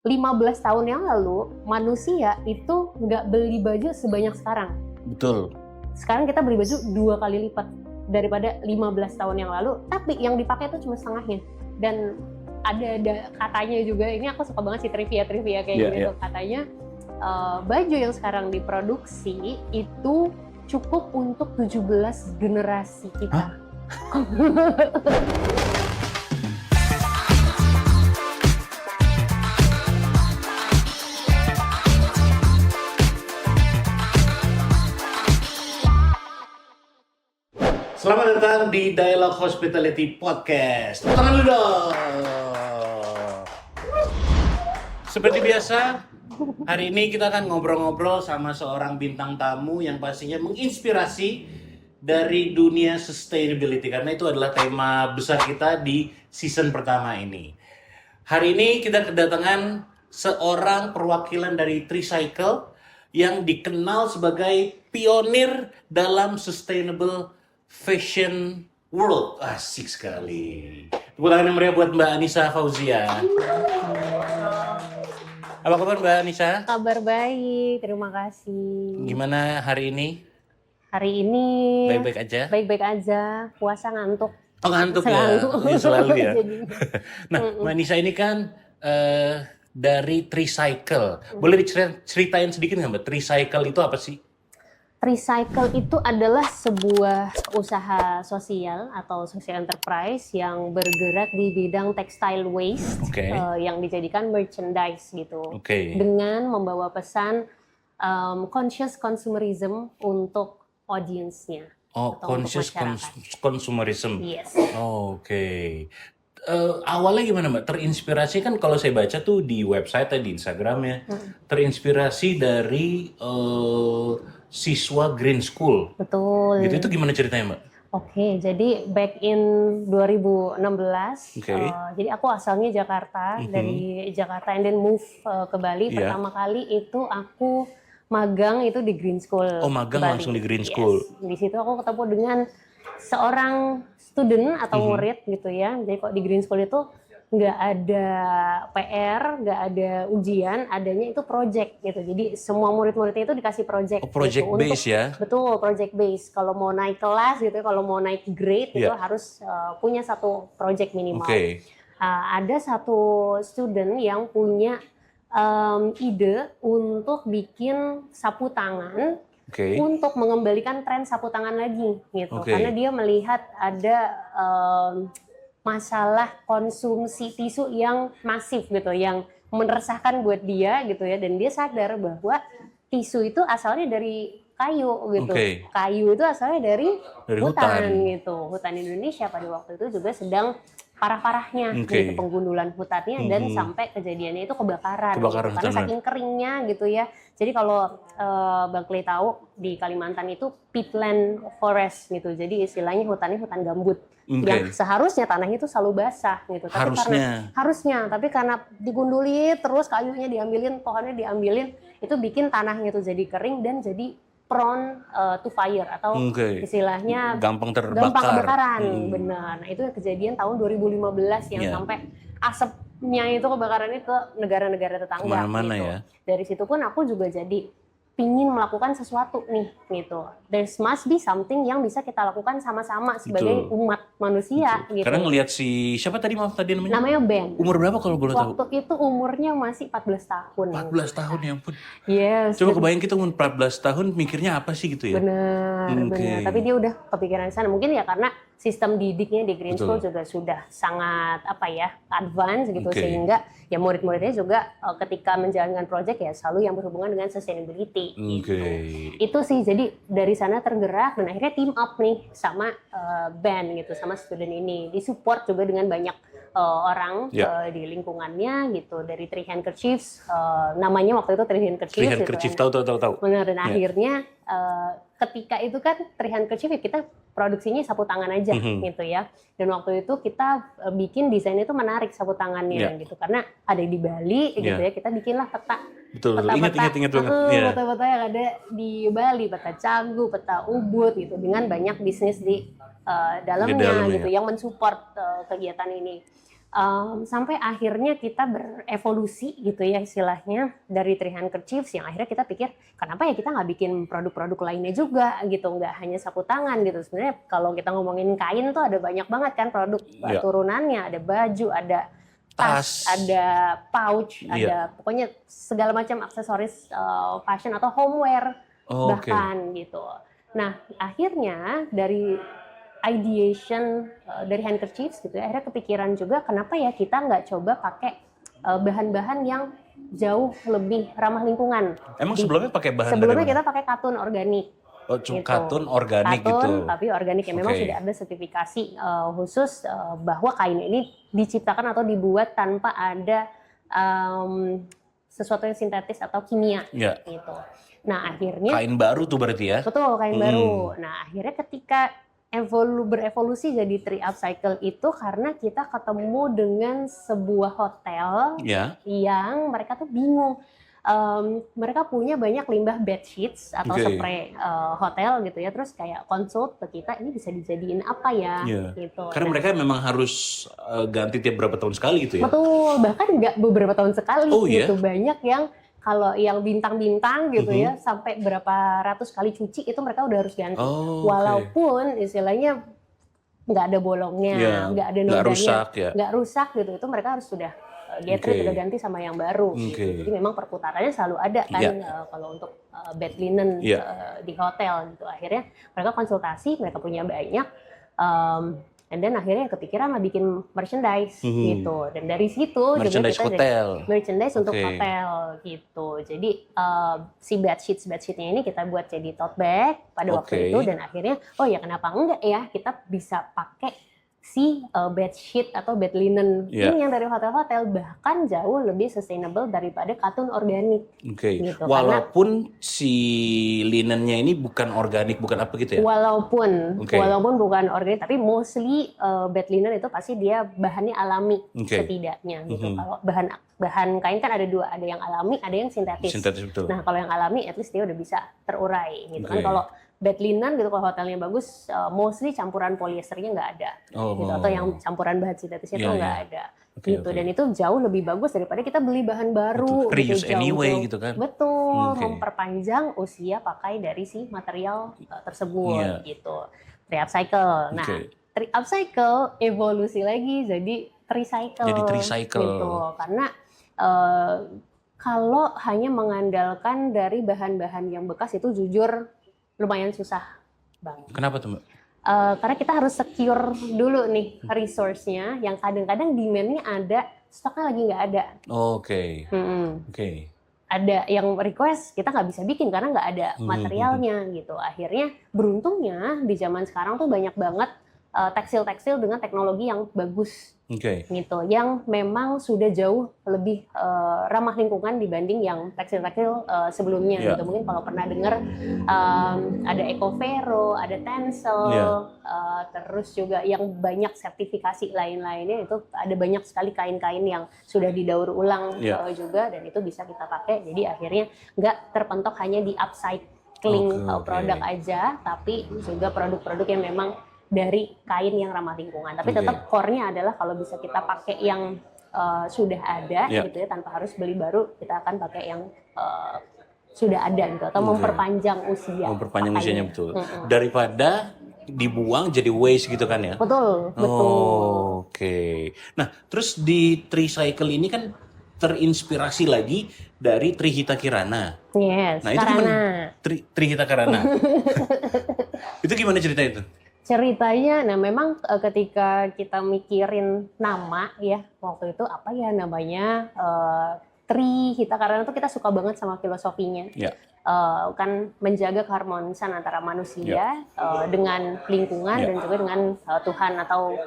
15 tahun yang lalu manusia itu nggak beli baju sebanyak sekarang. Betul. Sekarang kita beli baju 2 kali lipat daripada 15 tahun yang lalu, tapi yang dipakai itu cuma setengahnya. Dan ada katanya juga, ini aku suka banget sih trivia kayak gitu. Katanya baju yang sekarang diproduksi itu cukup untuk 17 generasi kita. Selamat datang di Dialog Hospitality Podcast. Tepuk tangan dulu dong. Seperti biasa, hari ini kita akan ngobrol-ngobrol sama seorang bintang tamu yang pastinya menginspirasi dari dunia sustainability, karena itu adalah tema besar kita di season pertama ini. Hari ini kita kedatangan seorang perwakilan dari Tricycle yang dikenal sebagai pionir dalam sustainable fashion world. Asik sekali. Tepuk tangan yang meriah buat Mbak Anissa Fauzia. Apa kabar Mbak Anissa? Kabar baik, terima kasih. Gimana hari ini? Hari ini Baik-baik aja? Baik-baik aja, puasa ngantuk. Oh, ngantuk Selalu. ya? Selalu ya? Jadinya. Nah, Mbak Anissa ini kan dari Tricycle. Boleh diceritain sedikit nggak Mbak? Tricycle itu apa sih? Tricycle itu adalah sebuah usaha sosial atau social enterprise yang bergerak di bidang textile waste yang dijadikan merchandise gitu. Dengan membawa pesan conscious consumerism untuk audiensnya. Oh, conscious consumerism. Yes. Awalnya gimana Mbak? Terinspirasi kan kalau saya baca tuh di website di Instagramnya, terinspirasi dari siswa Green School. Betul. Gitu, itu gimana ceritanya Mbak? Oke, jadi back in 2016, jadi aku asalnya Jakarta, dari Jakarta and then move ke Bali. Pertama kali itu aku magang itu di Green School. Oh, magang Bali. langsung di Green School. Yes. Di situ aku ketemu dengan seorang student atau murid gitu ya. Jadi kok di Green School itu nggak ada PR, nggak ada ujian, adanya itu project gitu. Jadi semua murid-muridnya itu dikasih project. Oh, project gitu, base ya? Betul, project base. Kalau mau naik kelas gitu, kalau mau naik grade itu harus punya satu project minimal. Ada satu student yang punya ide untuk bikin sapu tangan untuk mengembalikan tren sapu tangan lagi gitu. Karena dia melihat ada masalah konsumsi tisu yang masif gitu, yang meresahkan buat dia gitu ya, dan dia sadar bahwa tisu itu asalnya dari kayu gitu. Kayu itu asalnya dari hutan gitu. Hutan Indonesia pada waktu itu juga sedang parah-parahnya gitu, penggundulan hutannya dan sampai kejadiannya itu kebakaran gitu. Karena saking keringnya gitu ya. Jadi kalau Bang Clay tahu di Kalimantan itu peatland forest gitu. Jadi istilahnya hutannya hutan gambut. Yang seharusnya tanahnya itu selalu basah gitu. Tapi tapi karena digunduli terus, kayunya diambilin, pohonnya diambilin, itu bikin tanahnya itu jadi kering dan jadi prone to fire atau istilahnya gampang kebakaran. Benar. Nah, itu kejadian tahun 2015 yang sampai asapnya itu kebakarannya ke negara-negara tetangga. Kemana-mana gitu. Ya. Dari situ pun aku juga jadi pingin melakukan sesuatu nih gitu. There must be something yang bisa kita lakukan sama-sama sebagai umat manusia gitu. Karena ngelihat siapa tadi namanya? Namanya Ben. Umur berapa kalau boleh tahu? Waktu itu umurnya masih 14 tahun. 14 tahun ya ampun. Yes. Coba kebayang kita umur 14 tahun mikirnya apa sih gitu ya? Benar. Tapi dia udah kepikiran sana. Mungkin ya karena sistem didiknya di Green School juga sudah sangat advance gitu, sehingga ya murid-muridnya juga ketika menjalankan proyek ya selalu yang berhubungan dengan sustainability. Gitu. Itu sih, jadi dari sana tergerak dan akhirnya team up nih sama band gitu, sama student ini, disupport juga dengan banyak orang di lingkungannya gitu, dari Three Handkerchiefs, namanya waktu itu Three Handkerchiefs. Tahu. Benar, dan akhirnya ketika itu kan Three Handkerchief kita produksinya sapu tangan aja gitu ya. Dan waktu itu kita bikin desain itu menarik sapu tangannya gitu, karena ada di Bali gitu ya, kita bikinlah peta. Betul. Ingat banget. Peta-peta yang ada di Bali, peta Canggu, peta Ubud gitu, dengan banyak bisnis di dalamnya gitu yang mensupport kegiatan ini. Sampai akhirnya kita berevolusi gitu ya istilahnya dari Three Handkerchiefs yang akhirnya kita pikir kenapa ya kita nggak bikin produk-produk lainnya juga gitu, nggak hanya sapu tangan gitu. Sebenarnya kalau kita ngomongin kain tuh ada banyak banget kan produk turunannya, ada baju, ada tas, ada pouch, ada pokoknya segala macam aksesoris fashion atau homeware bahkan gitu. Nah akhirnya dari ideation dari handkerchiefs gitu ya, akhirnya kepikiran juga kenapa ya kita nggak coba pakai bahan-bahan yang jauh lebih ramah lingkungan. Emang sebelumnya pakai bahan sebelumnya kita pakai katun organik. Oh, gitu. Katun organik gitu. Tapi organik yang memang sudah ada sertifikasi khusus bahwa kain ini diciptakan atau dibuat tanpa ada sesuatu yang sintetis atau kimia gitu. Nah akhirnya kain baru tuh berarti ya? Betul, kain baru. Nah akhirnya ketika berevolusi jadi Tree Upcycle itu karena kita ketemu dengan sebuah hotel yang mereka tuh bingung. Mereka punya banyak limbah bed sheets atau spray hotel gitu ya, terus kayak consult ke kita ini bisa dijadiin apa ya gitu. Karena mereka memang harus ganti tiap berapa tahun sekali gitu ya? Betul, bahkan nggak beberapa tahun sekali gitu. Banyak yang kalau yang bintang-bintang gitu ya, sampai berapa ratus kali cuci itu mereka udah harus ganti. Walaupun istilahnya nggak ada bolongnya, nggak ada nodanya, nggak rusak gitu, itu mereka harus sudah get rid, udah ganti sama yang baru. Gitu. Jadi memang perputarannya selalu ada kan kalau untuk bed linen di hotel gitu. Akhirnya mereka konsultasi, mereka punya banyak. And then akhirnya kepikiran lah bikin merchandise gitu. Dan dari situ merchandise juga kita hotel. Merchandise untuk hotel gitu. Jadi si bedsheetnya ini kita buat jadi tote bag pada waktu itu, dan akhirnya oh ya kenapa enggak ya kita bisa pakai si bedsheet atau bed linen ini yang dari hotel-hotel, bahkan jauh lebih sustainable daripada katun organik. Gitu. Walaupun si linennya ini bukan organik, bukan apa gitu ya? Walaupun bukan organik, tapi mostly bed linen itu pasti dia bahannya alami setidaknya gitu. Kalau bahan kain kan ada dua, ada yang alami, ada yang sintetis. Betul. Nah kalau yang alami, at least dia udah bisa terurai gitu kan. Kalau bed linen gitu kalau hotelnya bagus, mostly campuran polyesternya nggak ada, gitu, atau yang campuran bahan sintetisnya itu nggak ada, gitu. Dan itu jauh lebih bagus daripada kita beli bahan baru. Reuse anyway gitu kan. Betul, memperpanjang usia pakai dari si material tersebut, gitu. Tree Upcycle. Nah, Tree Upcycle evolusi lagi jadi Treecycle. Gitu, karena kalau hanya mengandalkan dari bahan-bahan yang bekas itu jujur lumayan susah banget. Kenapa tuh Mbak? Karena kita harus secure dulu nih resource-nya, yang kadang-kadang demand-nya ada, stoknya lagi nggak ada. Ada yang request, kita nggak bisa bikin karena nggak ada materialnya gitu. Akhirnya beruntungnya di zaman sekarang tuh banyak banget tekstil-tekstil dengan teknologi yang bagus. Gitu, yang memang sudah jauh lebih ramah lingkungan dibanding yang tekstil-tekstil sebelumnya. Gitu. Mungkin kalau pernah dengar ada Ecovero, ada Tencel, terus juga yang banyak sertifikasi lain-lainnya, itu ada banyak sekali kain-kain yang sudah didaur ulang juga, dan itu bisa kita pakai. Jadi akhirnya nggak terpentok hanya di upcycling produk aja, tapi juga produk-produk yang memang dari kain yang ramah lingkungan. Tapi tetap core-nya adalah kalau bisa kita pakai yang sudah ada gitu ya, tanpa harus beli baru, kita akan pakai yang sudah ada gitu, atau memperpanjang usia. Memperpanjang usianya, betul. Daripada dibuang jadi waste gitu kan ya? Betul. Nah, terus di Treecycle ini kan terinspirasi lagi dari Trihita Kirana. Nah, itu gimana? Trihita Kirana. Itu gimana cerita itu? Ceritanya, nah memang ketika kita mikirin nama ya, waktu itu apa ya namanya, Trihita Karana itu kita suka banget sama filosofinya. Kan menjaga keharmonisan antara manusia dengan lingkungan dan juga dengan Tuhan atau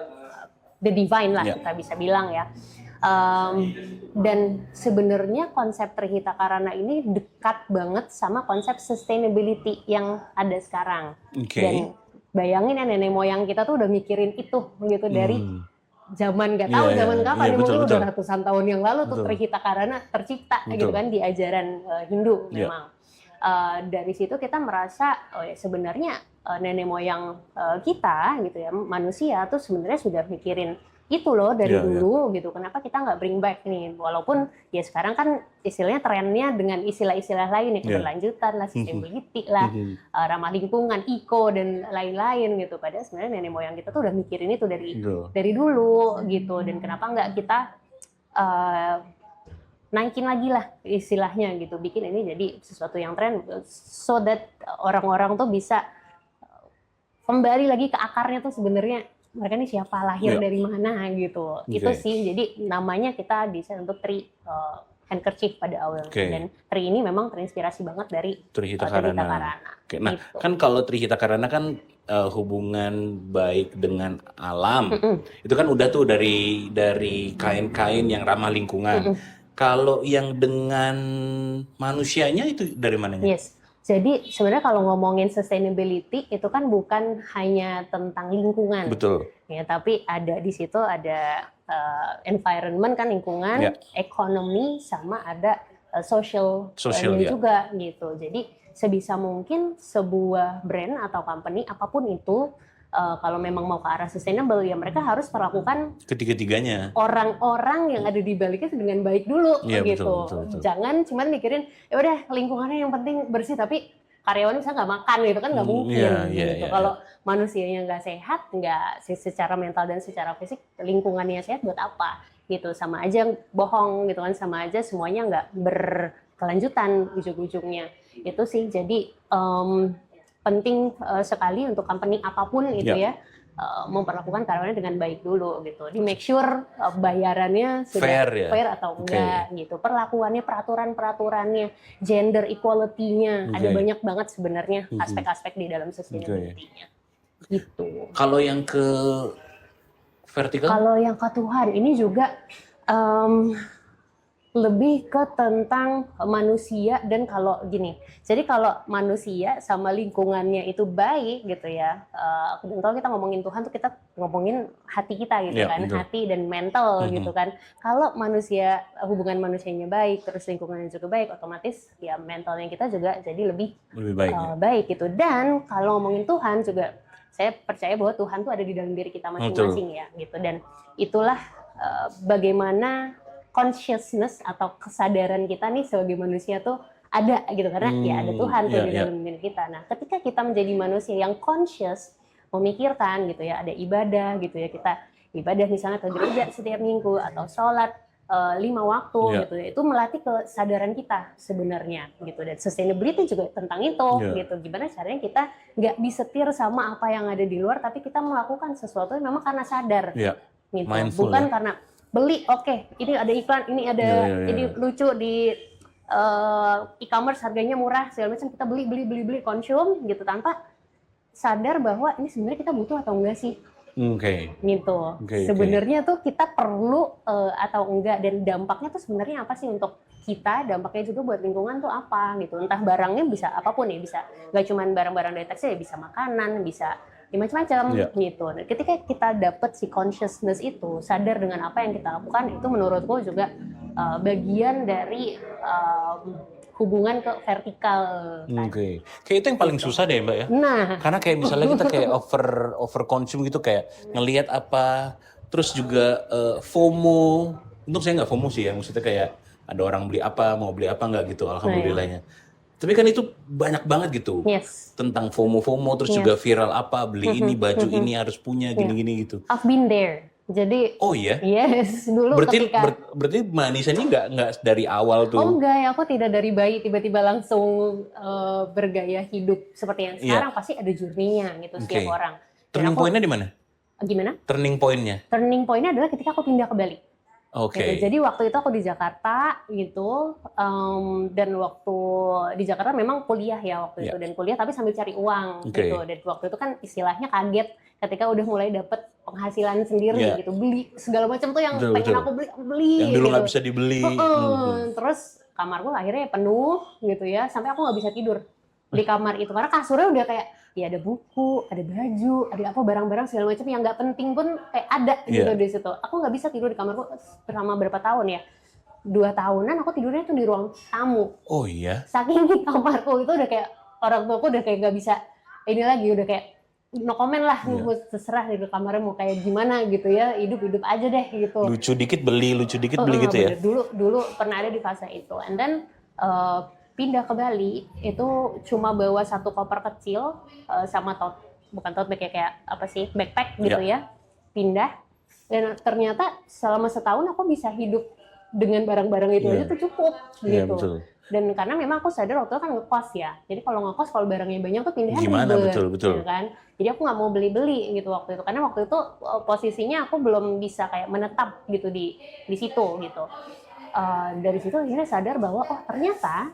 the divine lah kita bisa bilang ya. Dan sebenarnya konsep Trihita Karana ini dekat banget sama konsep sustainability yang ada sekarang. Dan bayangin ya, nenek moyang kita tuh udah mikirin itu gitu dari zaman nggak tahu zaman kapan, mungkin udah ratusan tahun yang lalu tuh Trihita Karana tercipta gitu kan di ajaran Hindu memang. Dari situ kita merasa sebenarnya nenek moyang kita gitu ya, manusia tuh sebenarnya sudah mikirin itu loh dari dulu gitu. Kenapa kita nggak bring back nih? Walaupun ya sekarang kan istilahnya trennya dengan istilah-istilah lain ya, keberlanjutan lah, sustainability lah, ramah lingkungan, eco dan lain-lain gitu. Padahal sebenarnya nenek moyang kita tuh udah mikirin itu dari dulu gitu. Dan kenapa nggak kita naikin lagi lah istilahnya gitu, bikin ini jadi sesuatu yang tren, so that orang-orang tuh bisa kembali lagi ke akarnya tuh sebenarnya mereka ini siapa, lahir dari mana gitu. Itu sih, jadi namanya kita desain untuk Tri handkerchief pada awalnya. Dan Tri ini memang terinspirasi banget dari Trihita Karana. Nah, gitu. Kan kalau Trihita Karana kan hubungan baik dengan alam. Itu kan udah tuh dari kain-kain yang ramah lingkungan. Kalau yang dengan manusianya itu dari mananya? Yes. Jadi sebenarnya kalau ngomongin sustainability itu kan bukan hanya tentang lingkungan. Betul. Ya, tapi ada di situ ada environment kan, lingkungan, ekonomi, sama ada social juga gitu. Jadi sebisa mungkin sebuah brand atau company apapun itu kalau memang mau ke arah sustainable ya mereka harus perlakukan ketiga-tiganya, orang-orang yang ada di baliknya dengan baik dulu gitu. Betul. Jangan cuma mikirin ya udah lingkungannya yang penting bersih tapi karyawan bisa nggak makan gitu kan, nggak mungkin gitu. Kalau manusianya nggak sehat, nggak secara mental dan secara fisik, lingkungannya sehat buat apa gitu. Sama aja bohong gitu kan, sama aja semuanya nggak berkelanjutan ujung-ujungnya. Itu sih jadi penting sekali untuk company apapun itu ya memperlakukan karyawannya dengan baik dulu gitu. Di make sure bayarannya sudah fair atau enggak gitu. Perlakuannya, peraturan-peraturannya, gender equality-nya ada banyak banget sebenarnya aspek-aspek di dalam sustainability-nya. Gitu. Kalau yang ke vertikal? Kalau yang ke Tuhan ini juga lebih ke tentang manusia. Dan kalau gini, jadi kalau manusia sama lingkungannya itu baik gitu ya, dan kalau kita ngomongin Tuhan tuh kita ngomongin hati kita gitu kan, hati dan mental gitu kan. Kalau manusia, hubungan manusianya baik, terus lingkungannya juga baik, otomatis ya mentalnya kita juga jadi lebih baik gitu. Dan kalau ngomongin Tuhan juga, saya percaya bahwa Tuhan tuh ada di dalam diri kita masing-masing ya gitu. Dan itulah bagaimana consciousness atau kesadaran kita nih sebagai manusia tuh ada gitu, karena ya ada Tuhan tuh di dalam diri kita. Nah, ketika kita menjadi manusia yang conscious, memikirkan gitu ya, ada ibadah gitu ya, kita ibadah misalnya ke gereja setiap minggu atau sholat 5 waktu gitu ya, itu melatih kesadaran kita sebenarnya gitu. Dan sustainability juga tentang itu gitu, gimana caranya kita nggak disetir sama apa yang ada di luar, tapi kita melakukan sesuatu yang memang karena sadar gitu, bukan karena beli, ini ada iklan, ini ada ini lucu di e-commerce harganya murah segala macam, kita beli konsum gitu tanpa sadar bahwa ini sebenarnya kita butuh atau enggak sih. Gitu. Sebenarnya tuh kita perlu atau enggak, dan dampaknya tuh sebenarnya apa sih untuk kita, dampaknya juga buat lingkungan tuh apa gitu. Entah barangnya bisa apapun ya, bisa nggak cuma barang-barang dari tekstil ya, bisa makanan, bisa ya macam-macam gitu. Dan ketika kita dapat si consciousness itu, sadar dengan apa yang kita lakukan, itu menurutku juga bagian dari hubungan ke vertikal. Kayak itu yang paling susah deh Mbak ya. Nah, karena kayak misalnya kita kayak over consume gitu, kayak ngelihat apa, terus juga FOMO. Untuk saya nggak FOMO sih ya, maksudnya kayak ada orang beli apa, mau beli apa nggak gitu, alhamdulillahnya. Tapi kan itu banyak banget gitu tentang FOMO, terus juga viral apa, beli ini, baju ini harus punya, gini-gini gitu. I've been there. Jadi, yes, dulu berarti Mbak Anissa ini nggak dari awal tuh? Oh enggak ya, aku tidak dari bayi tiba-tiba langsung bergaya hidup seperti yang sekarang. Pasti ada journey-nya gitu setiap orang. Turning point-nya di mana? Gimana? Turning point-nya? Turning point-nya adalah ketika aku pindah ke Bali. Gitu. Jadi waktu itu aku di Jakarta gitu, dan waktu di Jakarta memang kuliah ya waktu itu, dan kuliah tapi sambil cari uang gitu. Dan waktu itu kan istilahnya kaget ketika udah mulai dapet penghasilan sendiri gitu, beli segala macam tuh yang pengen aku beli yang dulu nggak gitu. bisa dibeli. Terus kamarku akhirnya penuh gitu ya, sampai aku nggak bisa tidur di kamar itu karena kasurnya udah kayak ya ada buku, ada baju, ada apa barang-barang segala macam yang nggak penting pun kayak ada gitu di situ. Aku nggak bisa tidur di kamarku selama berapa tahun ya, 2 tahunan aku tidurnya tuh di ruang tamu. Oh iya. Saking di kamarku itu udah kayak orang tuaku udah kayak nggak bisa ini lagi, udah kayak no comment lah, terserah di kamarnya mau kayak gimana gitu ya, hidup aja deh gitu. Lucu dikit beli gitu ya. Dulu pernah ada di fase itu, and then pindah ke Bali itu cuma bawa satu koper kecil sama bukan tote bag, kayak apa sih, backpack gitu ya. Pindah, dan ternyata selama setahun aku bisa hidup dengan barang-barang itu aja tuh cukup gitu. Betul. Dan karena memang aku sadar waktu itu kan ngekos ya, jadi kalau ngekos kalau barangnya banyak tuh pindahan gimana, ribet, betul. ya kan. Jadi aku nggak mau beli gitu waktu itu, karena waktu itu posisinya aku belum bisa kayak menetap gitu di situ gitu. Dari situ akhirnya sadar bahwa oh ternyata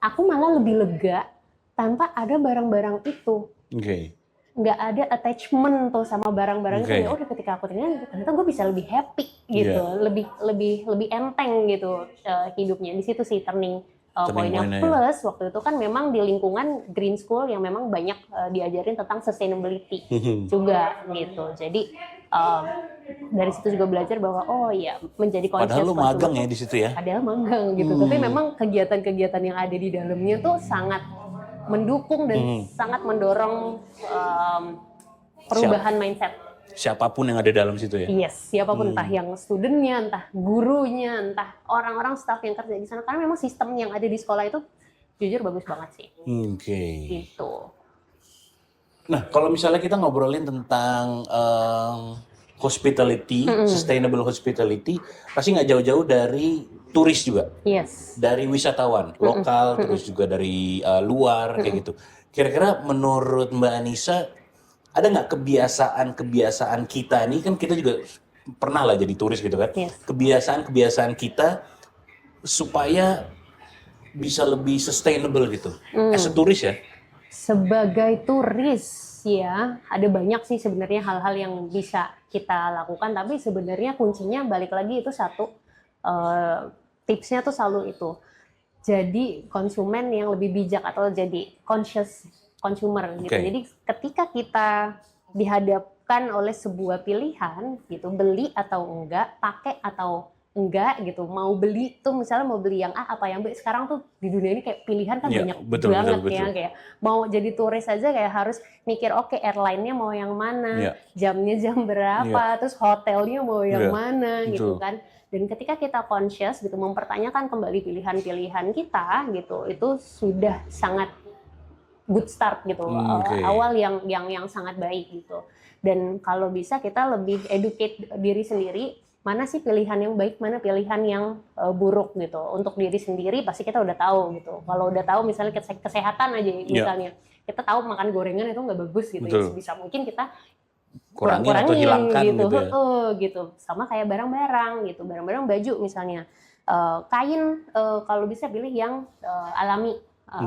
aku malah lebih lega tanpa ada barang-barang itu. Nggak ada attachment tuh sama barang-barang itu. Ya udah, ketika aku tinggal ternyata gue bisa lebih happy gitu, lebih enteng gitu hidupnya. Di situ sih turning poinnya. Plus waktu itu kan memang di lingkungan Green School yang memang banyak diajarin tentang sustainability juga gitu. Jadi dari situ juga belajar bahwa oh ya, menjadi conscious. Padahal lu magang ya di situ ya. Padahal magang gitu. Tapi memang kegiatan-kegiatan yang ada di dalamnya tuh sangat mendukung dan sangat mendorong perubahan mindset. Siapapun yang ada dalam situ ya? Yes, siapapun, entah yang studentnya, entah gurunya, entah orang-orang staff yang kerja di sana. Karena memang sistem yang ada di sekolah itu jujur bagus banget sih. Gitu. Nah, kalau misalnya kita ngobrolin tentang hospitality, sustainable hospitality, pasti nggak jauh-jauh dari turis juga. Yes. Dari wisatawan lokal, terus juga dari luar kayak gitu. Kira-kira menurut Mbak Anissa, ada nggak kebiasaan kita nih, kan kita juga pernah lah jadi turis gitu kan. Kebiasaan kita supaya bisa lebih sustainable gitu. As a turis ya. Sebagai turis ya, ada banyak sih sebenarnya hal-hal yang bisa kita lakukan, tapi sebenarnya kuncinya balik lagi itu satu, tipsnya tuh selalu itu. Jadi konsumen yang lebih bijak atau jadi conscious consumer gitu. Jadi ketika kita dihadapkan oleh sebuah pilihan gitu, beli atau enggak, pakai atau enggak gitu, mau beli tuh misalnya mau beli yang A apa yang B, sekarang tuh di dunia ini kayak pilihan kan banyak banget ya, kayak mau jadi turis aja kayak harus mikir oke, airline-nya mau yang mana, jamnya jam berapa, terus hotelnya mau yang mana gitu kan. Dan ketika kita conscious gitu mempertanyakan kembali pilihan-pilihan kita gitu, itu sudah sangat good start gitu, awal yang sangat baik gitu. Dan kalau bisa kita lebih educate diri sendiri, mana sih pilihan yang baik, mana pilihan yang buruk gitu. Untuk diri sendiri pasti kita udah tahu gitu. Kalau udah tahu misalnya kesehatan aja misalnya, kita tahu makan gorengan itu nggak bagus gitu. Ya, bisa mungkin kita kurangin atau hilangkan gitu. Gitu ya. Sama kayak barang-barang gitu, barang-barang baju misalnya, kain kalau bisa pilih yang alami.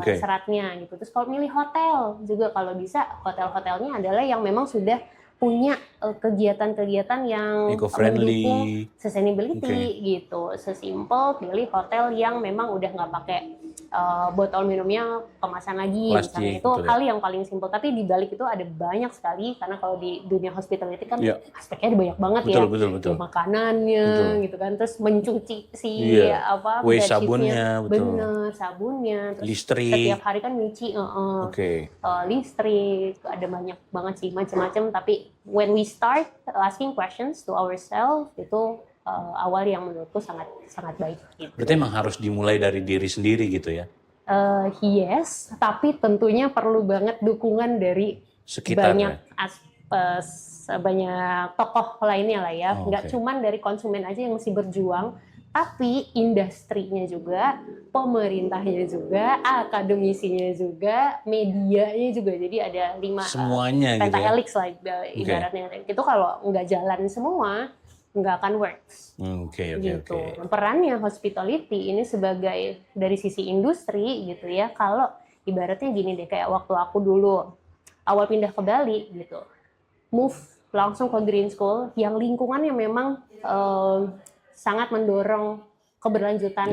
Seratnya gitu. Terus kalau milih hotel juga kalau bisa hotel-hotelnya adalah yang memang sudah punya kegiatan-kegiatan yang mendukung sustainability gitu. Sesimpel pilih hotel yang memang udah nggak pakai botol minumnya kemasan lagi, misalnya. Itu hal yang paling simpel. Tapi di balik itu ada banyak sekali, karena kalau di dunia hospitality kan aspeknya ada banyak banget ya. Makanannya gitu kan, terus mencuci sabunnya, bener, sabunnya, terus listrik. Setiap hari kan nyuci, listrik, ada banyak banget sih macam-macam. Tapi when we start asking questions to ourselves, itu awal yang menurutku sangat baik. Gitu. Berarti emang harus dimulai dari diri sendiri gitu ya? Yes, tapi tentunya perlu banget dukungan dari sekitar, banyak tokoh lainnya lah ya. Nggak cuman dari konsumen aja yang mesti berjuang, tapi industrinya juga, pemerintahnya juga, akademisinya juga, medianya juga. Jadi ada 5 semuanya pentahelix lah ibaratnya. Itu kalau nggak jalan semua, nggak akan works. Gitu. Perannya hospitality ini sebagai dari sisi industri gitu ya. Kalau ibaratnya gini deh, kayak waktu aku dulu awal pindah ke Bali gitu, move langsung ke Green School yang lingkungannya memang sangat mendorong keberlanjutan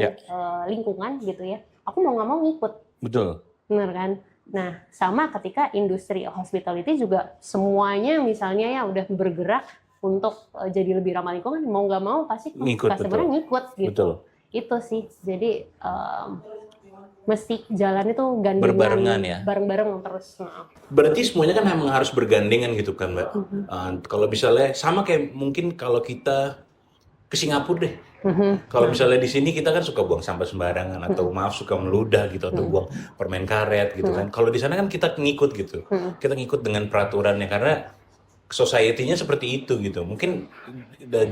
lingkungan gitu ya. Aku mau nggak mau ngikut. Betul. Bener kan? Nah, sama ketika industri hospitality juga semuanya misalnya ya udah bergerak untuk jadi lebih ramah lingkungan, mau nggak mau pasti customer ngikut gitu. Itu sih. Jadi mesti jalan itu gandengan, berbarengan ya. Bareng-bareng terus. Berarti semuanya kan memang harus bergandengan gitu kan, Mbak. Kalau misalnya sama kayak mungkin kalau kita ke Singapura deh. Kalau misalnya di sini kita kan suka buang sampah sembarangan atau maaf suka meludah gitu atau buang permen karet gitu kan. Kalau di sana kan kita ngikut gitu. Kita ngikut dengan peraturannya karena society-nya seperti itu gitu. Mungkin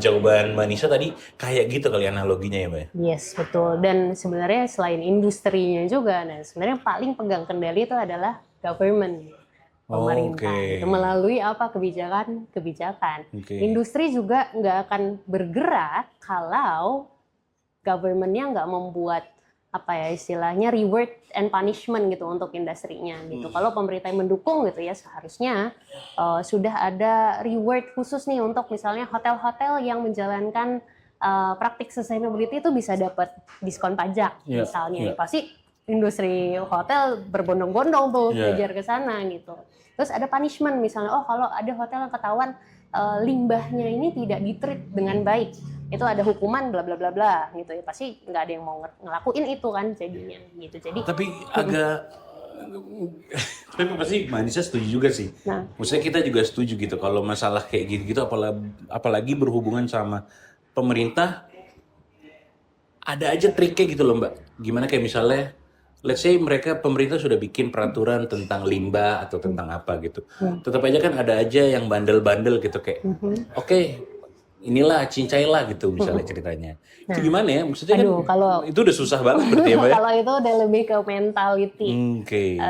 jawaban Mbak Nisa tadi kayak gitu kali analoginya ya, Mbak. Yes, betul. Dan sebenarnya selain industrinya juga, nah sebenarnya yang paling pegang kendali itu adalah government, pemerintah. Gitu. Melalui apa kebijakan. Industri juga nggak akan bergerak kalau government-nya nggak membuat apa ya istilahnya reward and punishment gitu untuk industrinya gitu. Kalau pemerintah yang mendukung gitu ya seharusnya sudah ada reward khusus nih untuk misalnya hotel-hotel yang menjalankan praktik sustainability itu bisa dapat diskon pajak misalnya. Pasti industri hotel berbondong-bondong tuh belajar ke sana gitu. Terus ada punishment misalnya, oh kalau ada hotel yang ketahuan limbahnya ini tidak ditreat dengan baik, itu ada hukuman bla bla bla bla gitu ya, pasti nggak ada yang mau ngelakuin itu kan jadinya gitu. Jadi tapi tapi pasti Mbak Nisa setuju juga sih. Maksudnya kita juga setuju gitu kalau masalah kayak gitu apalagi berhubungan sama pemerintah, ada aja triknya gitu loh Mbak. Gimana kayak misalnya let's say pemerintah sudah bikin peraturan tentang limbah atau tentang apa gitu. Tetap aja kan ada aja yang bandel-bandel gitu kayak oke, inilah cincailah gitu misalnya ceritanya. Itu gimana ya? Maksudnya kan kalau itu udah susah banget berarti ya, Mbak. Kalau itu udah lebih ke mentality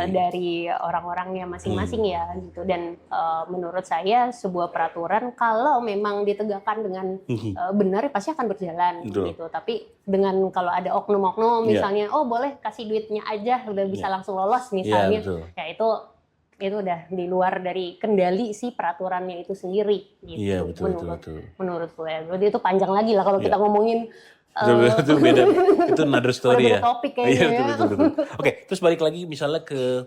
dari orang-orangnya masing-masing ya gitu. Dan menurut saya sebuah peraturan kalau memang ditegakkan dengan benar pasti akan berjalan gitu. Tapi dengan kalau ada oknum-oknum misalnya oh boleh kasih duitnya aja udah bisa langsung lolos misalnya. Ya itu udah di luar dari kendali si peraturannya itu sendiri gitu. Iya, betul. Menurut gue. Jadi itu panjang lagi lah kalau kita ngomongin itu beda, itu another story ya. Topik kayaknya betul. Oke, terus balik lagi misalnya ke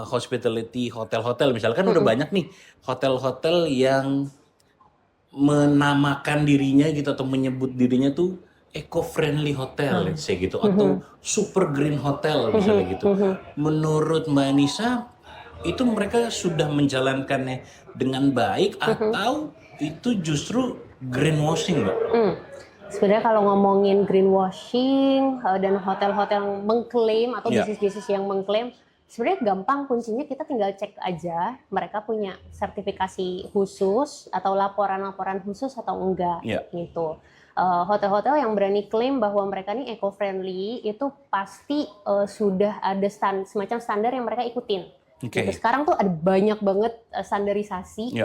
hospitality, hotel-hotel misalnya kan udah banyak nih hotel-hotel yang menamakan dirinya gitu atau menyebut dirinya tuh eco-friendly hotel, let's say gitu, atau super green hotel misalnya gitu. Menurut Mbak Nisa, itu mereka sudah menjalankannya dengan baik atau itu justru greenwashing, Mbak? Sebenarnya kalau ngomongin greenwashing dan hotel-hotel yang mengklaim atau bisnis-bisnis yang mengklaim, sebenarnya gampang, kuncinya kita tinggal cek aja mereka punya sertifikasi khusus atau laporan-laporan khusus atau enggak gitu. Hotel-hotel yang berani klaim bahwa mereka ini eco-friendly itu pasti sudah ada semacam standar yang mereka ikutin. Gitu. Sekarang tuh ada banyak banget standarisasi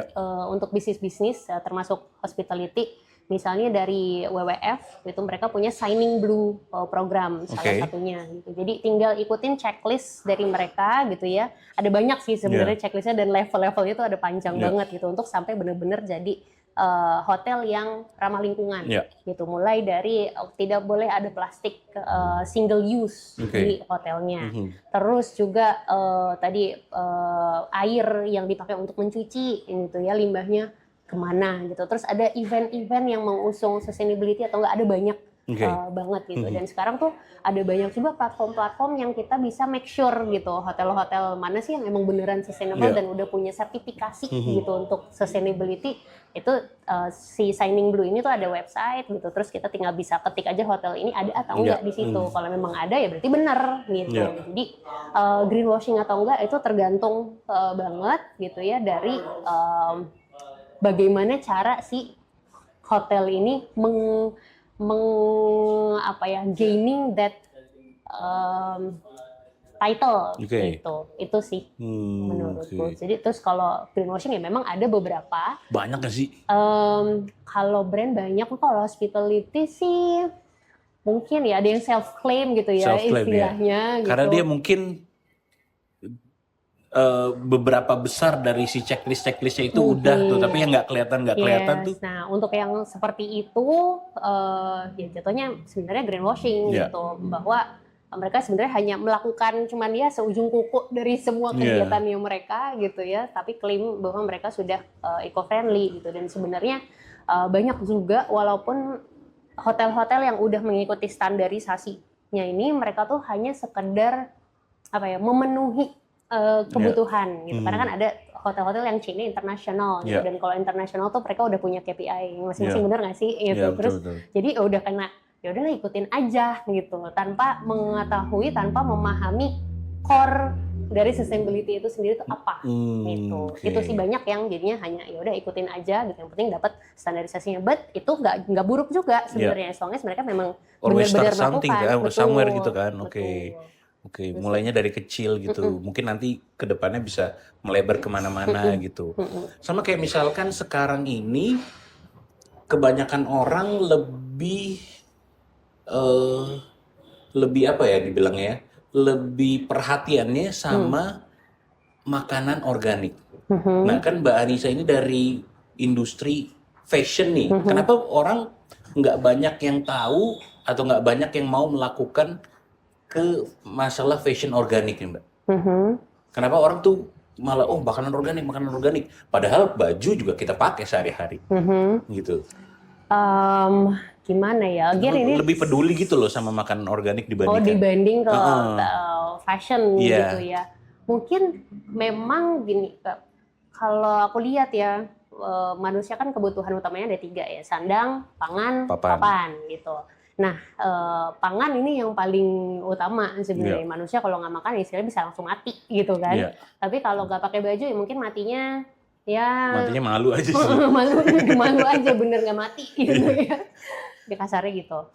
untuk bisnis-bisnis termasuk hospitality. Misalnya dari WWF itu mereka punya Shining Blue program salah satunya gitu. Jadi tinggal ikutin checklist dari mereka gitu ya. Ada banyak sih sebenarnya checklistnya dan level-levelnya itu ada panjang banget gitu untuk sampai benar-benar jadi hotel yang ramah lingkungan gitu. Mulai dari tidak boleh ada plastik single use di hotelnya. Terus juga tadi air yang dipakai untuk mencuci gitu ya limbahnya kemana gitu. Terus ada event-event yang mengusung sustainability atau enggak, ada banyak banget gitu. Dan sekarang tuh ada banyak juga platform-platform yang kita bisa make sure gitu hotel-hotel mana sih yang emang beneran sustainable dan udah punya sertifikasi gitu untuk sustainability. Itu si Shining Blue ini tuh ada website gitu. Terus kita tinggal bisa ketik aja hotel ini ada atau enggak di situ. Kalau memang ada ya berarti benar gitu. Jadi greenwashing atau enggak itu tergantung banget gitu ya dari bagaimana cara si hotel ini gaining that title gitu. Itu sih menurutku. Jadi terus kalau greenwashing ya memang ada beberapa. Banyak nggak sih? Kalau brand banyak, kalau hospitality sih mungkin ya ada yang self claim gitu ya istilahnya. Gitu. Karena dia mungkin beberapa besar dari si checklistnya itu udah tuh, tapi yang nggak kelihatan tuh. Nah untuk yang seperti itu ya jatuhnya sebenarnya greenwashing gitu, bahwa mereka sebenarnya hanya melakukan cuman ya seujung kuku dari semua kegiatannya mereka gitu ya, tapi klaim bahwa mereka sudah eco-friendly gitu. Dan sebenarnya banyak juga walaupun hotel-hotel yang udah mengikuti standarisasi nya ini mereka tuh hanya sekedar memenuhi kebutuhan gitu. Karena kan ada hotel-hotel yang chainnya internasional gitu. Dan kalau internasional tuh mereka udah punya KPI masing-masing, bener nggak sih? Gitu. Terus betul. Jadi udah kena, ya udahlah ikutin aja gitu, tanpa mengetahui, tanpa memahami core dari sustainability itu sendiri itu apa gitu. Itu sih banyak yang jadinya hanya ya udah ikutin aja gitu, yang penting dapat standarisasinya. But itu nggak buruk juga sebenarnya, as long as mereka memang benar-benar melakukan somewhere gitu kan. Oke, mulainya dari kecil gitu. Mungkin nanti ke depannya bisa melebar kemana-mana gitu. Sama kayak misalkan sekarang ini kebanyakan orang lebih apa ya dibilangnya ya, lebih perhatiannya sama makanan organik. Nah kan Mbak Anissa ini dari industri fashion nih, kenapa orang nggak banyak yang tahu atau nggak banyak yang mau melakukan ke masalah fashion organik nih Mbak? Kenapa orang tuh malah makanan organik, padahal baju juga kita pakai sehari-hari, gitu. Gimana ya? Ini lebih peduli gitu loh sama makanan organik dibanding ke fashion gitu ya. Mungkin memang gini, kalau aku lihat ya, manusia kan kebutuhan utamanya ada 3 ya, sandang, pangan, papan gitu. Nah, pangan ini yang paling utama sebenarnya. Manusia kalau nggak makan istilahnya bisa langsung mati gitu kan. Tapi kalau nggak pakai baju ya mungkin matinya malu aja sih. malu aja, bener nggak mati gitu ya. Di kasarnya gitu.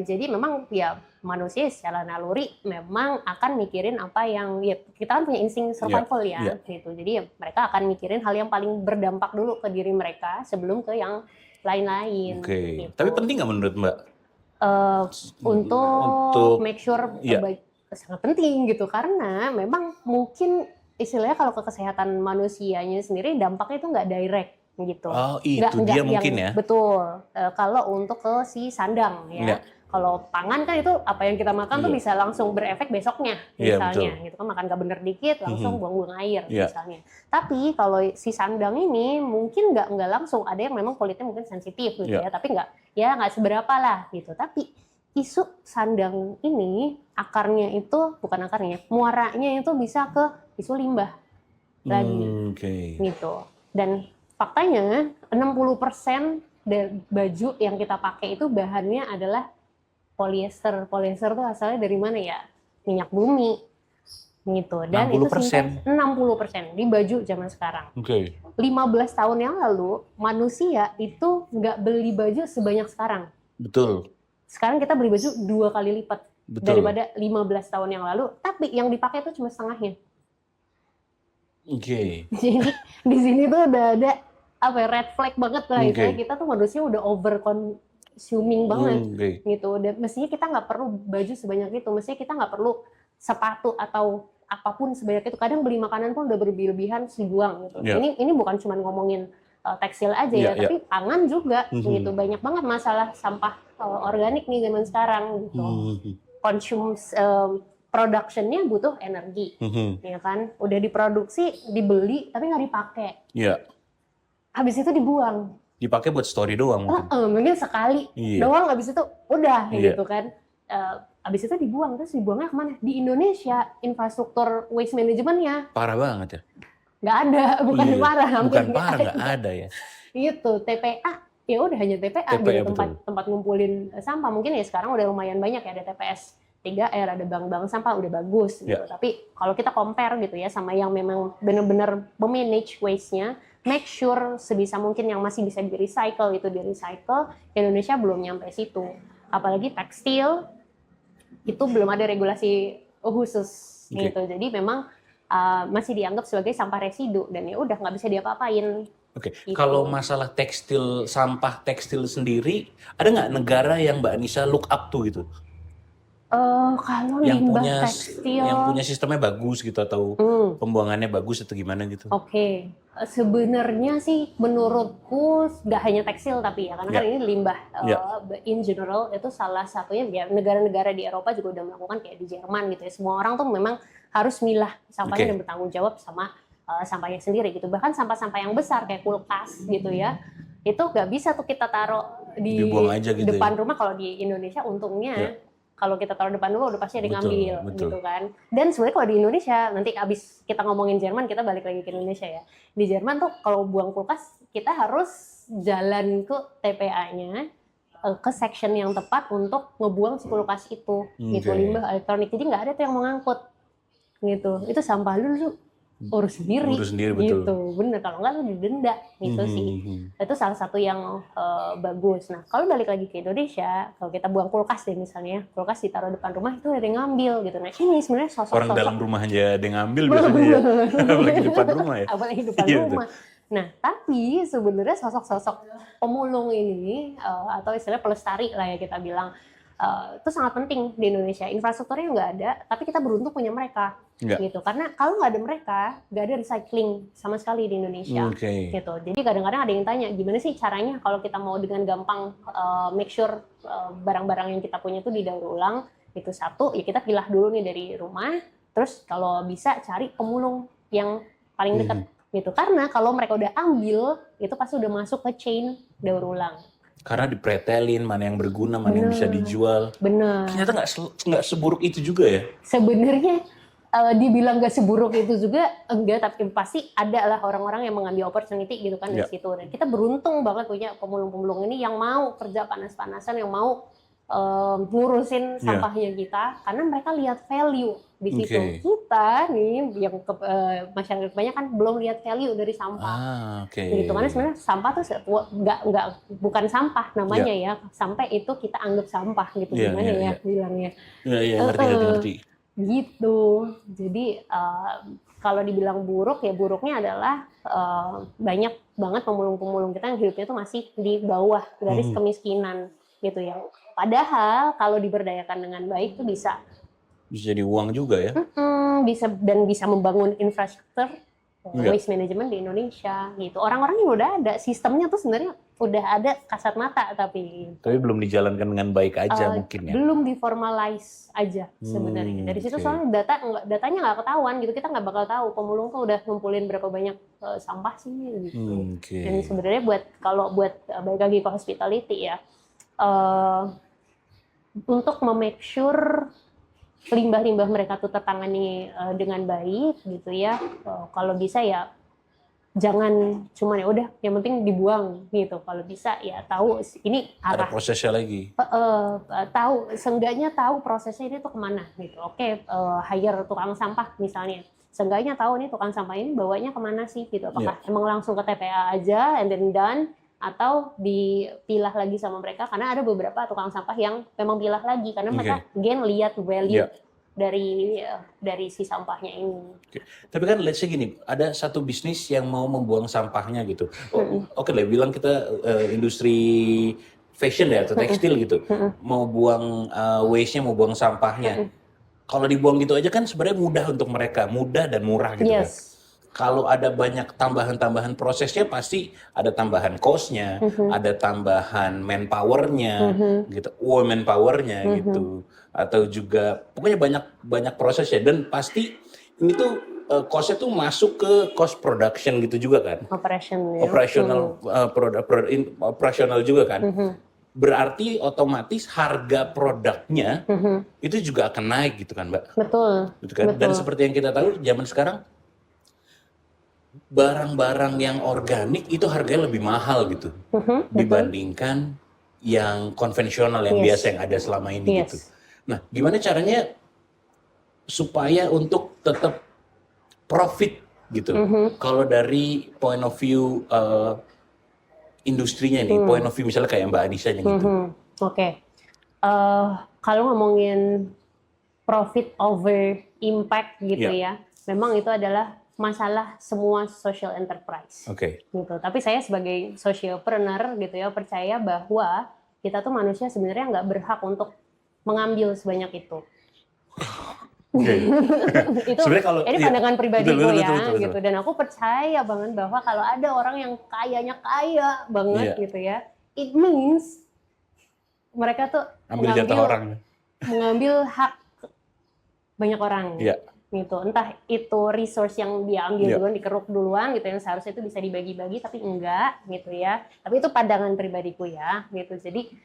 Jadi memang ya manusia secara naluri memang akan mikirin apa yang ya kita kan punya insting survival gitu. Jadi ya mereka akan mikirin hal yang paling berdampak dulu ke diri mereka sebelum ke yang lain-lain. Gitu. Tapi penting nggak menurut Mbak? Untuk make sure sangat penting gitu, karena memang mungkin istilahnya kalau ke kesehatan manusianya sendiri dampaknya itu nggak direct gitu. Dia mungkin ya. Betul. Kalau untuk ke si sandang ya. Kalau pangan kan itu apa yang kita makan tuh bisa langsung berefek besoknya misalnya. Gitu kan, makan gak bener dikit langsung buang-buang air misalnya. Tapi kalau si sandang ini mungkin nggak langsung, ada yang memang kulitnya mungkin sensitif gitu ya. Tapi nggak seberapa lah gitu. Tapi isu sandang ini muaranya itu bisa ke isu limbah lagi gitu. Dan faktanya 60% dari baju yang kita pakai itu bahannya adalah polyester. Polyester itu asalnya dari mana ya? Minyak bumi gitu. Dan 60%. Itu 60% di baju zaman sekarang. 15 tahun yang lalu manusia itu nggak beli baju sebanyak sekarang. Betul. Sekarang kita beli baju 2 kali lipat daripada 15 tahun yang lalu, tapi yang dipakai itu cuma setengahnya. Jadi di sini tuh udah ada red flag banget lah. Kita tuh manusia udah over consuming banget gitu. Dan mestinya kita nggak perlu baju sebanyak itu, mestinya kita nggak perlu sepatu atau apapun sebanyak itu. Kadang beli makanan pun udah berlebihan dibuang gitu. Ini bukan cuma ngomongin tekstil aja ya, tapi pangan juga gitu. Banyak banget masalah sampah organik nih zaman sekarang gitu. Productionnya butuh energi, ya kan? Udah diproduksi, dibeli, tapi nggak dipakai. Habis itu dibuang. Dipakai buat story doang mungkin. Mungkin sekali doang, habis itu udah gitu kan. Habis itu dibuang, terus dibuangnya kemana? Di Indonesia, infrastruktur waste management-nya parah banget ya. Nggak ada, bukan parah. Bukan parah, nggak ada ya. Itu TPA, ya udah hanya TPA gitu, tempat ngumpulin sampah. Mungkin ya sekarang udah lumayan banyak ya, ada TPS 3R, ada bank-bank sampah, udah bagus gitu. Tapi kalau kita compare gitu ya sama yang memang benar-benar memanage waste-nya, make sure sebisa mungkin yang masih bisa di-recycle itu di-recycle. Indonesia belum nyampe situ. Apalagi tekstil itu belum ada regulasi khusus gitu. Jadi memang masih dianggap sebagai sampah residu dan ya udah nggak bisa diapa-apain. Gitu. Kalau masalah sampah tekstil sendiri, ada nggak negara yang Mbak Anissa look up to gitu? Kalau limbah tekstil yang punya sistemnya bagus gitu atau pembuangannya bagus atau gimana gitu? Sebenarnya sih menurutku nggak hanya tekstil tapi ya, karena kan ini limbah in general itu salah satunya ya, negara-negara di Eropa juga udah melakukan kayak di Jerman gitu ya. Semua orang tuh memang harus milah sampahnya dan bertanggung jawab sama sampahnya sendiri gitu. Bahkan sampah-sampah yang besar kayak kulkas gitu ya, itu nggak bisa tuh kita taruh di depan rumah. Kalau di Indonesia untungnya kalau kita taruh depan rumah udah pasti ada yang ngambil Betul. gitu kan. Dan sebenarnya kalau di Indonesia, nanti abis kita ngomongin Jerman kita balik lagi ke Indonesia ya. Di Jerman tuh kalau buang kulkas kita harus jalan ke TPA-nya, ke section yang tepat untuk ngebuang si kulkas itu gitu, limbah elektronik. Jadi nggak ada tuh yang mengangkut gitu. Itu sampah lu urus sendiri betul. gitu. Bener, kalau nggak lu didenda gitu sih. Itu salah satu yang bagus. Nah, kalau balik lagi ke Indonesia, kalau kita buang kulkas deh misalnya, kulkas ditaruh depan rumah itu ada yang ngambil gitu. Nah, ini sebenarnya sosok-sosok Orang dalam rumah aja ada yang ngambil biasanya ya. Apalagi depan rumah ya. Apalagi depan rumah. Nah, tapi sebenarnya sosok-sosok pemulung ini atau istilah pelestari lah ya kita bilang, itu sangat penting di Indonesia. Infrastrukturnya nggak ada, tapi kita beruntung punya mereka. Gitu. Karena kalau nggak ada mereka, nggak ada recycling sama sekali di Indonesia. Gitu. Jadi kadang-kadang ada yang tanya, gimana sih caranya kalau kita mau dengan gampang make sure barang-barang yang kita punya itu didaur ulang. Itu satu, ya kita pilah dulu nih dari rumah, terus kalau bisa cari pemulung yang paling dekat. Gitu. Karena kalau mereka udah ambil, itu pasti udah masuk ke chain daur ulang. Karena dipretelin, mana yang berguna, mana yang bisa dijual. Bener. Ternyata nggak seburuk itu juga ya? Sebenarnya dibilang nggak seburuk itu juga enggak, tapi pasti ada lah orang-orang yang mengambil opportunity gitu kan dari situ. Dan kita beruntung banget punya pemulung-pemulung ini yang mau kerja panas-panasan, yang mau ngurusin sampahnya kita, karena mereka lihat value di situ. Kita nih yang masyarakat kebanyakan belum lihat value dari sampah. Gitu. Karena sebenarnya sampah tuh nggak bukan sampah namanya ya, sampai itu kita anggap sampah gitu, gimana ya bilangnya. Iya, ngerti. Gitu. Jadi kalau dibilang buruk ya buruknya adalah banyak banget pemulung-pemulung kita yang hidupnya tuh masih di bawah garis kemiskinan gitu ya. Padahal kalau diberdayakan dengan baik tuh bisa jadi uang juga ya. bisa membangun infrastruktur waste management di Indonesia gitu. Orang-orang yang udah ada sistemnya tuh sebenarnya udah ada kasat mata, tapi belum dijalankan dengan baik aja mungkin ya. Belum diformalize aja sebenarnya. Dari situ soalnya datanya nggak ketahuan gitu. Kita nggak bakal tahu pemulung tuh udah ngumpulin berapa banyak sampah sih gitu. Dan sebenarnya buat balik lagi ke hospitality ya, untuk memake sure limbah-limbah mereka tuh tertangani dengan baik gitu ya. Kalau bisa ya jangan cuman ya udah yang penting dibuang gitu. Kalau bisa ya tahu ini arah. Ada prosesnya lagi. Tahu, seenggaknya tahu prosesnya ini tuh kemana gitu. Oke, hire tukang sampah misalnya. Seenggaknya tahu nih tukang sampah ini bawanya kemana sih gitu. Apakah emang langsung ke TPA aja and then done, atau dipilah lagi sama mereka, karena ada beberapa tukang sampah yang memang pilah lagi karena mereka lihat value dari si sampahnya ini. Tapi kan let's say gini, ada satu bisnis yang mau membuang sampahnya gitu. Oke lah, bilang kita industri fashion ya atau tekstil gitu, mau buang waste-nya, mau buang sampahnya. Kalau dibuang gitu aja kan sebenarnya mudah untuk mereka, mudah dan murah gitu kan. Kalau ada banyak tambahan-tambahan prosesnya, pasti ada tambahan cost-nya, ada tambahan manpower-nya, gitu, manpower-nya gitu, atau juga pokoknya banyak prosesnya, dan pasti ini tuh cost-nya tuh masuk ke cost production gitu juga kan, operasional juga kan, berarti otomatis harga produknya itu juga akan naik gitu kan, Mbak. Betul. Gitu kan? Dan seperti yang kita tahu zaman sekarang, barang-barang yang organik itu harganya lebih mahal gitu dibandingkan yang konvensional yang biasa yang ada selama ini gitu. Nah, gimana caranya supaya untuk tetap profit gitu? Kalau dari point of view industrinya nih, point of view misalnya kayak Mbak Anissa gitu. Kalau ngomongin profit over impact gitu ya, memang itu adalah masalah semua social enterprise. Gitu. Tapi saya sebagai socialpreneur gitu ya, percaya bahwa kita tuh manusia sebenarnya nggak berhak untuk mengambil sebanyak itu. Itu ini pandangan pribadiku ya, gitu. Dan aku percaya banget bahwa kalau ada orang yang kayanya kaya banget gitu ya, it means mereka tuh mengambil hak banyak orang. Gitu. Entah itu resource yang dia ambil duluan, dikeruk duluan gitu, yang seharusnya itu bisa dibagi-bagi tapi enggak gitu ya. Tapi itu pandangan pribadiku ya gitu. Jadi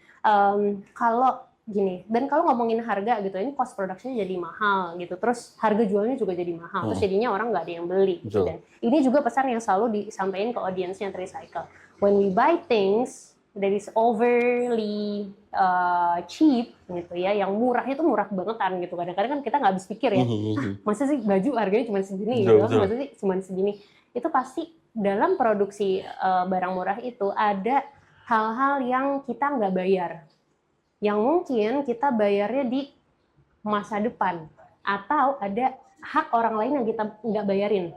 kalau gini, dan kalau ngomongin harga gitu, ini cost production-nya jadi mahal gitu, terus harga jualnya juga jadi mahal, terus jadinya orang nggak ada yang beli. Gitu. Dan ini juga pesan yang selalu disampaikan ke audiensnya Tricycle. When we buy things that is overly cheap gitu ya, yang murah itu murah bangetan gitu. Kadang-kadang kan kita nggak habis pikir ya, masa sih baju harganya cuma segini gitu, masa sih cuma segini. Itu pasti dalam produksi barang murah itu ada hal-hal yang kita nggak bayar, yang mungkin kita bayarnya di masa depan, atau ada hak orang lain yang kita nggak bayarin.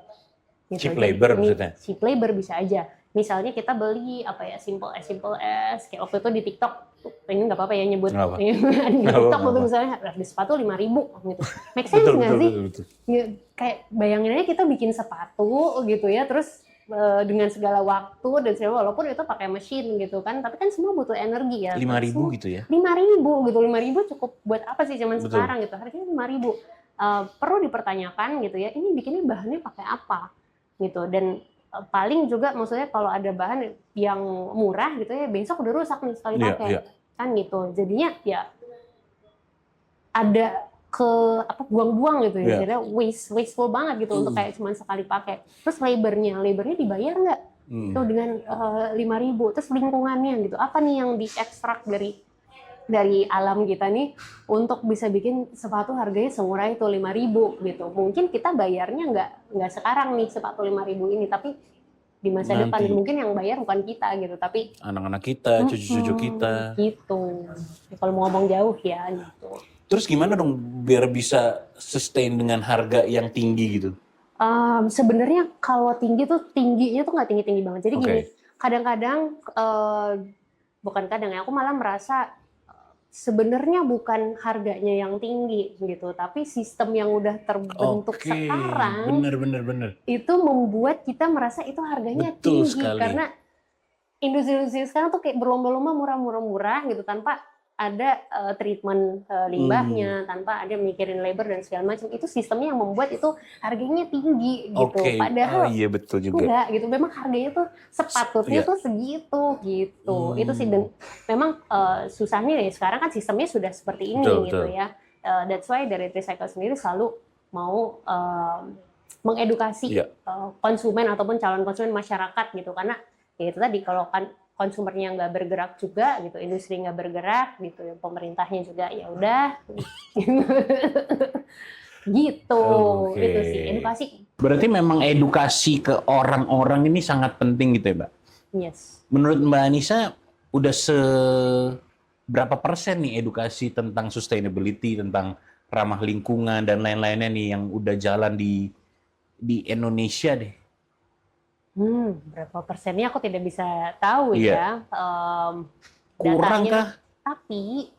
Gitu. Cheap labor maksudnya? Cheap labor bisa aja. Misalnya kita beli apa ya, simple as kayak waktu itu di TikTok, ini nggak apa-apa ya nyebut. Di TikTok waktu misalnya ada sepatu 5.000 gitu. Make sense nggak sih? Betul. Ya, kayak bayangin aja kita bikin sepatu gitu ya, terus dengan segala waktu dan segala, walaupun itu pakai mesin gitu kan, tapi kan semua butuh energi ya. 5.000 gitu ya? 5.000 gitu, 5.000 cukup buat apa sih zaman sekarang gitu, harganya 5.000. Perlu dipertanyakan gitu ya, ini bikinnya bahannya pakai apa gitu, dan paling juga maksudnya kalau ada bahan yang murah gitu ya, besok udah rusak nih sekali pakai, kan gitu, jadinya ya ada buang-buang gitu ya, jadi wasteful banget gitu untuk kayak cuma sekali pakai. Terus labornya dibayar nggak? Tuh dengan 5.000, terus lingkungannya gitu, apa nih yang diekstrak dari alam kita nih untuk bisa bikin sepatu harganya semurah itu 5.000 gitu. Mungkin kita bayarnya nggak sekarang nih sepatu 5.000 ini, tapi di masa depan mungkin yang bayar bukan kita gitu, tapi anak-anak kita, cucu-cucu kita. Gitu. Ya, kalau mau ngomong jauh ya gitu. Terus gimana dong biar bisa sustain dengan harga yang tinggi gitu? Sebenarnya kalau tingginya tuh nggak tinggi-tinggi banget. Jadi gini, kadang-kadang bukan kadang ya, aku malah merasa sebenarnya bukan harganya yang tinggi gitu, tapi sistem yang udah terbentuk sekarang. Bener. Itu membuat kita merasa itu harganya Betul tinggi sekali. karena industri sekarang tuh kayak berlomba-lomba murah gitu tanpa ada treatment limbahnya, tanpa ada mikirin labor dan segala macam. Itu sistemnya yang membuat itu harganya tinggi gitu. Padahal iya betul juga. Enggak gitu. Memang harganya tuh sepatutnya tuh segitu gitu. Itu sih, dan memang susahnya ya sekarang kan sistemnya sudah seperti ini gitu ya. That's why dari Tricycle sendiri selalu mau mengedukasi konsumen ataupun calon konsumen masyarakat gitu, karena ya itu tadi, kalau kan konsumernya nggak bergerak juga gitu, industri nggak bergerak gitu, pemerintahnya juga ya udah gitu. Itu sih edukasi. Berarti memang edukasi ke orang-orang ini sangat penting gitu ya, Mbak? Yes. Menurut Mbak Anissa udah seberapa persen nih edukasi tentang sustainability, tentang ramah lingkungan dan lain-lainnya nih yang udah jalan di Indonesia deh? Berapa persennya aku tidak bisa tahu ya. Kurang kah? Tapi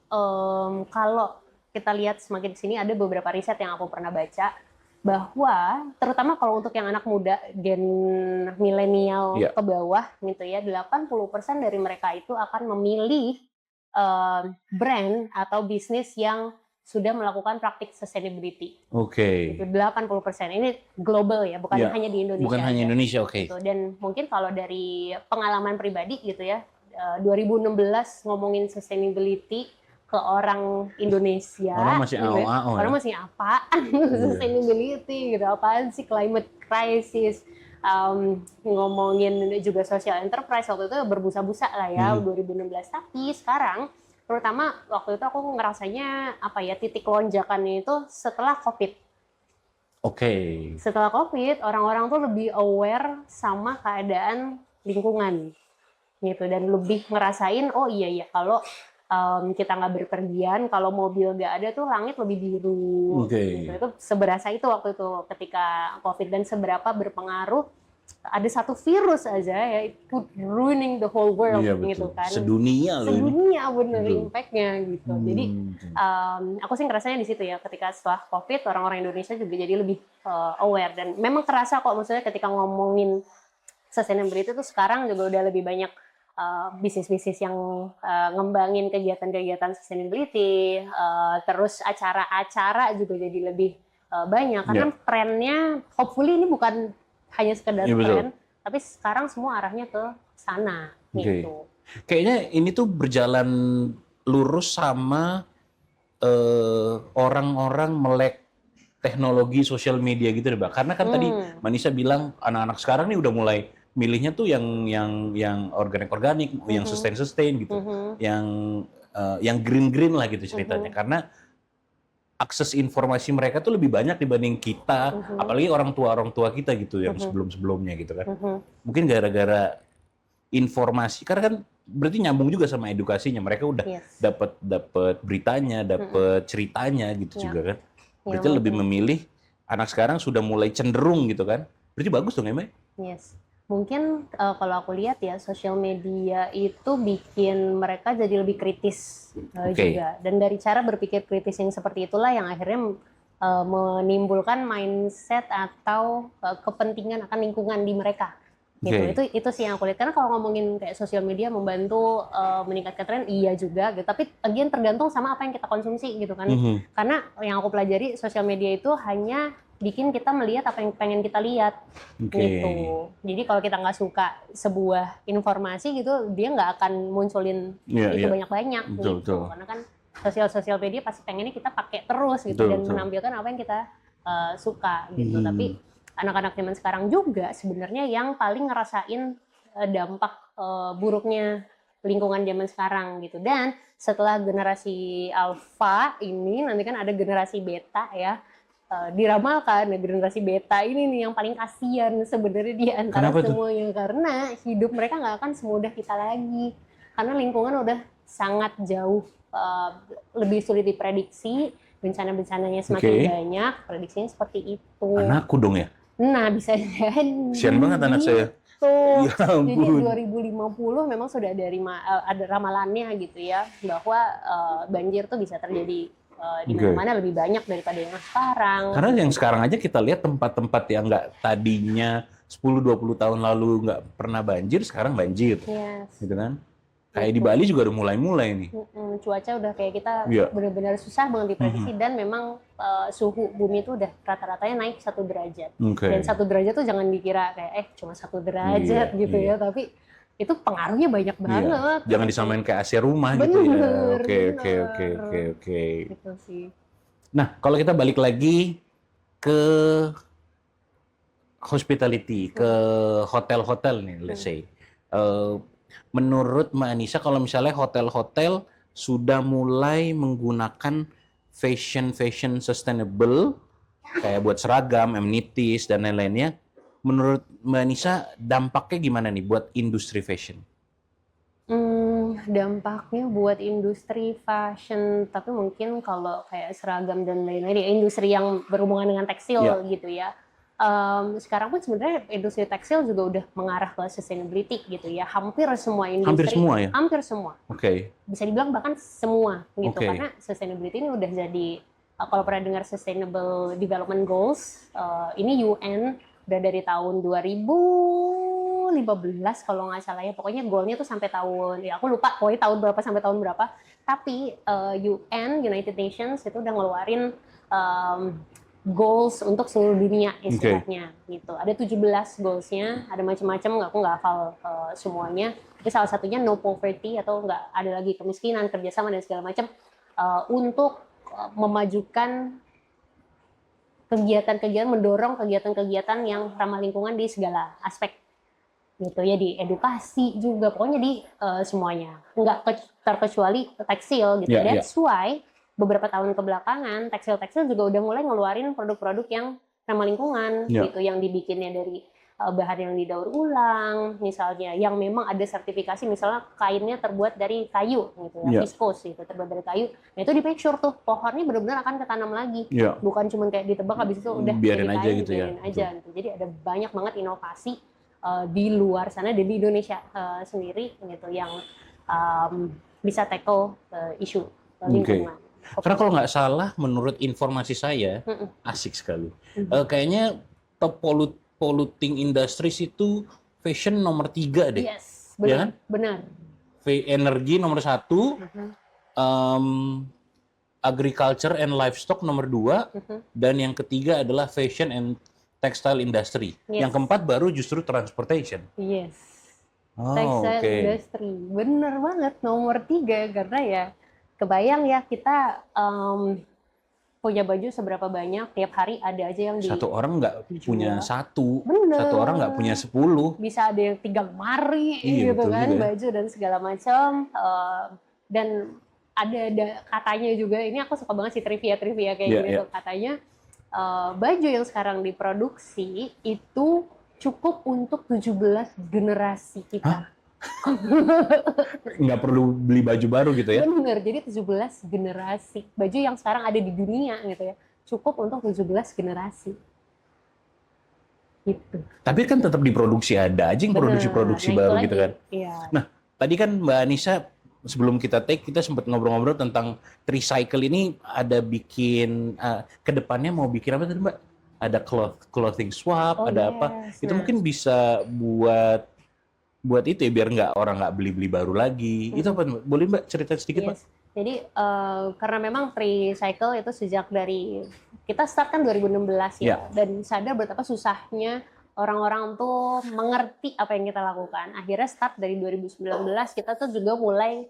kalau kita lihat semakin di sini, ada beberapa riset yang aku pernah baca bahwa terutama kalau untuk yang anak muda, gen milenial ke bawah gitu ya, 80% dari mereka itu akan memilih brand atau bisnis yang sudah melakukan praktik sustainability. Itu 80%. Ini global ya, bukan hanya di Indonesia. Bukan hanya Indonesia, gitu. Dan mungkin kalau dari pengalaman pribadi gitu ya, 2016 ngomongin sustainability ke orang Indonesia, orang masih gitu ya, orang masih apaan sustainability gitu, apaan sih climate crisis, ngomongin juga social enterprise waktu itu berbusa-busa lah ya 2016. Tapi sekarang terutama waktu itu aku ngerasanya titik lonjakannya itu setelah COVID. Setelah COVID, orang-orang tuh lebih aware sama keadaan lingkungan gitu, dan lebih ngerasain kalau kita nggak berpergian, kalau mobil nggak ada tuh langit lebih biru. Gitu. Itu seberasa itu waktu itu ketika COVID, dan seberapa berpengaruh. Ada satu virus aja ya, itu ruining the whole world gitu kan. Sedunia bener impact-nya gitu. Jadi aku sih ngerasanya di situ ya, ketika setelah COVID orang-orang Indonesia juga jadi lebih aware, dan memang kerasa kok, maksudnya ketika ngomongin sustainability itu sekarang juga udah lebih banyak bisnis-bisnis yang ngembangin kegiatan-kegiatan sustainability, terus acara-acara juga jadi lebih banyak karena trennya hopefully ini bukan hanya sekedar tren, tapi sekarang semua arahnya ke sana gitu. Kayaknya ini tuh berjalan lurus sama orang-orang melek teknologi sosial media gitu deh, Mbak. Karena kan tadi Manisa bilang anak-anak sekarang nih udah mulai milihnya tuh yang organik, yang sustain gitu, yang green lah gitu ceritanya. Karena akses informasi mereka tuh lebih banyak dibanding kita, apalagi orang tua kita gitu yang sebelum-sebelumnya gitu kan. Mungkin gara-gara informasi, karena kan berarti nyambung juga sama edukasinya. Mereka udah dapat beritanya, dapat ceritanya gitu juga kan. Berarti lebih memilih, anak sekarang sudah mulai cenderung gitu kan. Berarti bagus dong ya, Mbak? Yes. Mungkin kalau aku lihat ya, sosial media itu bikin mereka jadi lebih kritis juga. Dan dari cara berpikir kritis yang seperti itulah yang akhirnya menimbulkan mindset atau kepentingan akan lingkungan di mereka. Gitu. Itu sih yang aku lihat. Karena kalau ngomongin kayak sosial media membantu meningkatkan tren, iya juga gitu. Tapi again tergantung sama apa yang kita konsumsi gitu kan. Karena yang aku pelajari, sosial media itu hanya bikin kita melihat apa yang pengen kita lihat gitu. Jadi kalau kita nggak suka sebuah informasi gitu, dia nggak akan munculin itu banyak-banyak gitu. Karena kan sosial media pasti pengennya kita pakai terus gitu dan menampilkan apa yang kita suka gitu. Tapi anak-anak zaman sekarang juga sebenarnya yang paling ngerasain dampak buruknya lingkungan zaman sekarang gitu. Dan setelah generasi alfa ini nanti kan ada generasi beta ya. Diramalkan generasi beta ini nih yang paling kasihan sebenarnya di antara semuanya, karena hidup mereka nggak akan semudah kita lagi karena lingkungan udah sangat jauh lebih sulit diprediksi, bencana-bencananya semakin banyak, prediksinya seperti itu. Anakku dong ya? Nah, bisa jadi. Kasian banget anak saya. Ya jadi 2050 memang sudah ada ramalannya gitu ya, bahwa banjir tuh bisa terjadi di mana-mana lebih banyak daripada yang sekarang. Karena yang sekarang aja kita lihat tempat-tempat yang nggak tadinya 10-20 tahun lalu nggak pernah banjir, sekarang banjir. Gitu kan? Kayak di Bali juga udah mulai-mulai nih. Cuaca udah kayak kita benar-benar susah banget diprediksi dan memang suhu bumi itu udah rata-ratanya naik 1 derajat. Dan 1 derajat tuh jangan dikira kayak cuma 1 derajat gitu ya, tapi itu pengaruhnya banyak banget. Jangan disamain kayak AC rumah gitu ya. Oke. Gitu sih. Nah, kalau kita balik lagi ke hospitality, ke hotel-hotel nih, let's say. Menurut Mbak Anissa, kalau misalnya hotel-hotel sudah mulai menggunakan fashion sustainable, kayak buat seragam, amenities, dan lain-lainnya, menurut Mbak Anissa dampaknya gimana nih buat industri fashion? Dampaknya buat industri fashion, tapi mungkin kalau kayak seragam dan lain-lain, industri yang berhubungan dengan tekstil gitu ya. Sekarang pun sebenarnya industri tekstil juga udah mengarah ke sustainability gitu ya. Hampir semua industri. Hampir semua. Bisa dibilang bahkan semua gitu. Karena sustainability ini udah jadi, kalau pernah dengar Sustainable Development Goals, ini UN udah dari tahun 2015 kalau nggak salah ya. Pokoknya goalnya tuh sampai tahun, ya aku lupa pokoknya tahun berapa sampai tahun berapa. Tapi United Nations itu udah ngeluarin goals untuk seluruh dunia istilahnya gitu. Ada 17 goalsnya, ada macam-macam, aku nggak hafal semuanya. Tapi salah satunya no poverty atau nggak ada lagi kemiskinan, kerjasama dan segala macam untuk memajukan kegiatan-kegiatan, mendorong kegiatan-kegiatan yang ramah lingkungan di segala aspek gitu ya, di edukasi juga, pokoknya di semuanya, nggak terkecuali tekstil gitu. That's why beberapa tahun kebelakangan tekstil juga udah mulai ngeluarin produk-produk yang ramah lingkungan gitu, yang dibikinnya dari bahan yang didaur ulang misalnya, yang memang ada sertifikasi, misalnya kainnya terbuat dari kayu gitu ya, viscose gitu, terbuat dari kayu. Nah itu di make sure tuh pohonnya benar-benar akan ketanam lagi, bukan cuma kayak ditebang habis itu udah biarin jadi aja kain, gitu ya. Gitu. Jadi ada banyak banget inovasi di luar sana dan di Indonesia sendiri gitu yang bisa tackle isu lingkungan. Karena kalau nggak salah, menurut informasi saya, asik sekali. Kayaknya top polluting industries itu fashion nomor 3 deh. Yes, benar. Ya kan? Benar. Energi nomor 1, agriculture and livestock nomor 2, dan yang ketiga adalah fashion and textile industry. Yang keempat baru justru transportation. Textile industry, bener banget nomor 3 karena ya kebayang ya kita punya baju seberapa banyak, tiap hari ada aja yang Satu orang nggak punya satu, Bener. satu orang nggak punya 10. Bisa ada yang 3 lemari Iya, gitu betul kan, juga ya. baju dan segala macam. Dan ada katanya juga, ini aku suka banget sih trivia kayak gini tuh, katanya baju yang sekarang diproduksi itu cukup untuk 17 generasi kita. Nggak perlu beli baju baru gitu ya? Bener, jadi 17 generasi. Baju yang sekarang ada di dunia gitu ya, cukup untuk 17 generasi. Gitu. Tapi kan tetap diproduksi, ada aja yang produksi baru gitu kan. Iya. Nah, tadi kan Mbak Anissa sebelum kita take, kita sempat ngobrol-ngobrol tentang Tricycle ini ada bikin, kedepannya mau bikin apa tadi Mbak? Ada clothing swap, ada apa? Itu mungkin bisa buat itu ya, biar orang nggak beli baru lagi. Itu apa Mbak? Boleh Mbak cerita sedikit Mbak? Jadi karena memang Tricycle itu sejak dari kita start kan 2016 ya, dan sadar betapa susahnya orang-orang tuh mengerti apa yang kita lakukan. Akhirnya start dari 2019 kita tuh juga mulai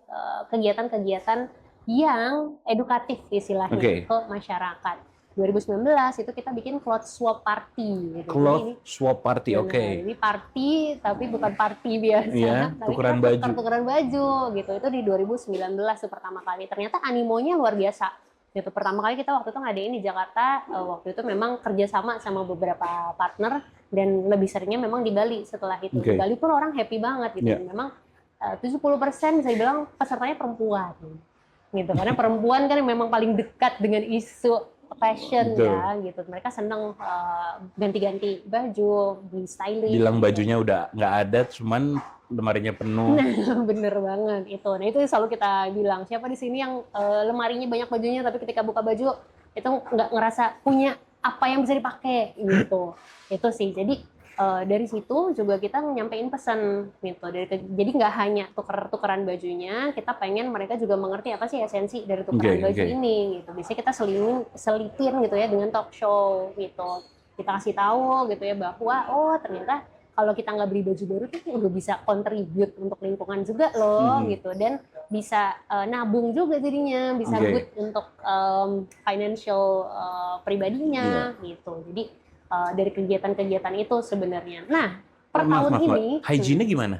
kegiatan-kegiatan yang edukatif istilahnya ke masyarakat. 2019 itu kita bikin cloth swap party. Gitu. Cloth swap party, Jadi party tapi bukan party biasa, tukeran baju gitu. Itu di 2019 tuh pertama kali. Ternyata animonya luar biasa. Gitu. Pertama kali kita waktu itu ngadain di Jakarta, waktu itu memang kerjasama sama beberapa partner dan lebih seringnya memang di Bali setelah itu. Di Bali pun orang happy banget gitu. Memang 70% bisa dibilang pesertanya perempuan. Gitu. Karena perempuan kan memang paling dekat dengan isu fashion ya gitu. Mereka seneng ganti-ganti baju, beli styling. Bilang bajunya udah nggak ada, cuman lemarinya penuh. Nah, bener banget itu. Nah itu selalu kita bilang, siapa di sini yang lemarinya banyak bajunya, tapi ketika buka baju itu nggak ngerasa punya apa yang bisa dipakai gitu. Itu sih. Jadi dari situ juga kita nyampein pesan gitu. Jadi nggak hanya tukeran bajunya, kita pengen mereka juga mengerti apa sih esensi dari tukeran baju ini gitu. Biasanya kita selipin gitu ya dengan talk show gitu. Kita kasih tahu gitu ya bahwa ternyata kalau kita nggak beli baju baru tuh udah bisa contribute untuk lingkungan juga loh gitu, dan bisa nabung juga jadinya, bisa good untuk financial pribadinya gitu. Jadi dari kegiatan-kegiatan itu sebenarnya. Nah, per tahun ini hygiene-nya gimana?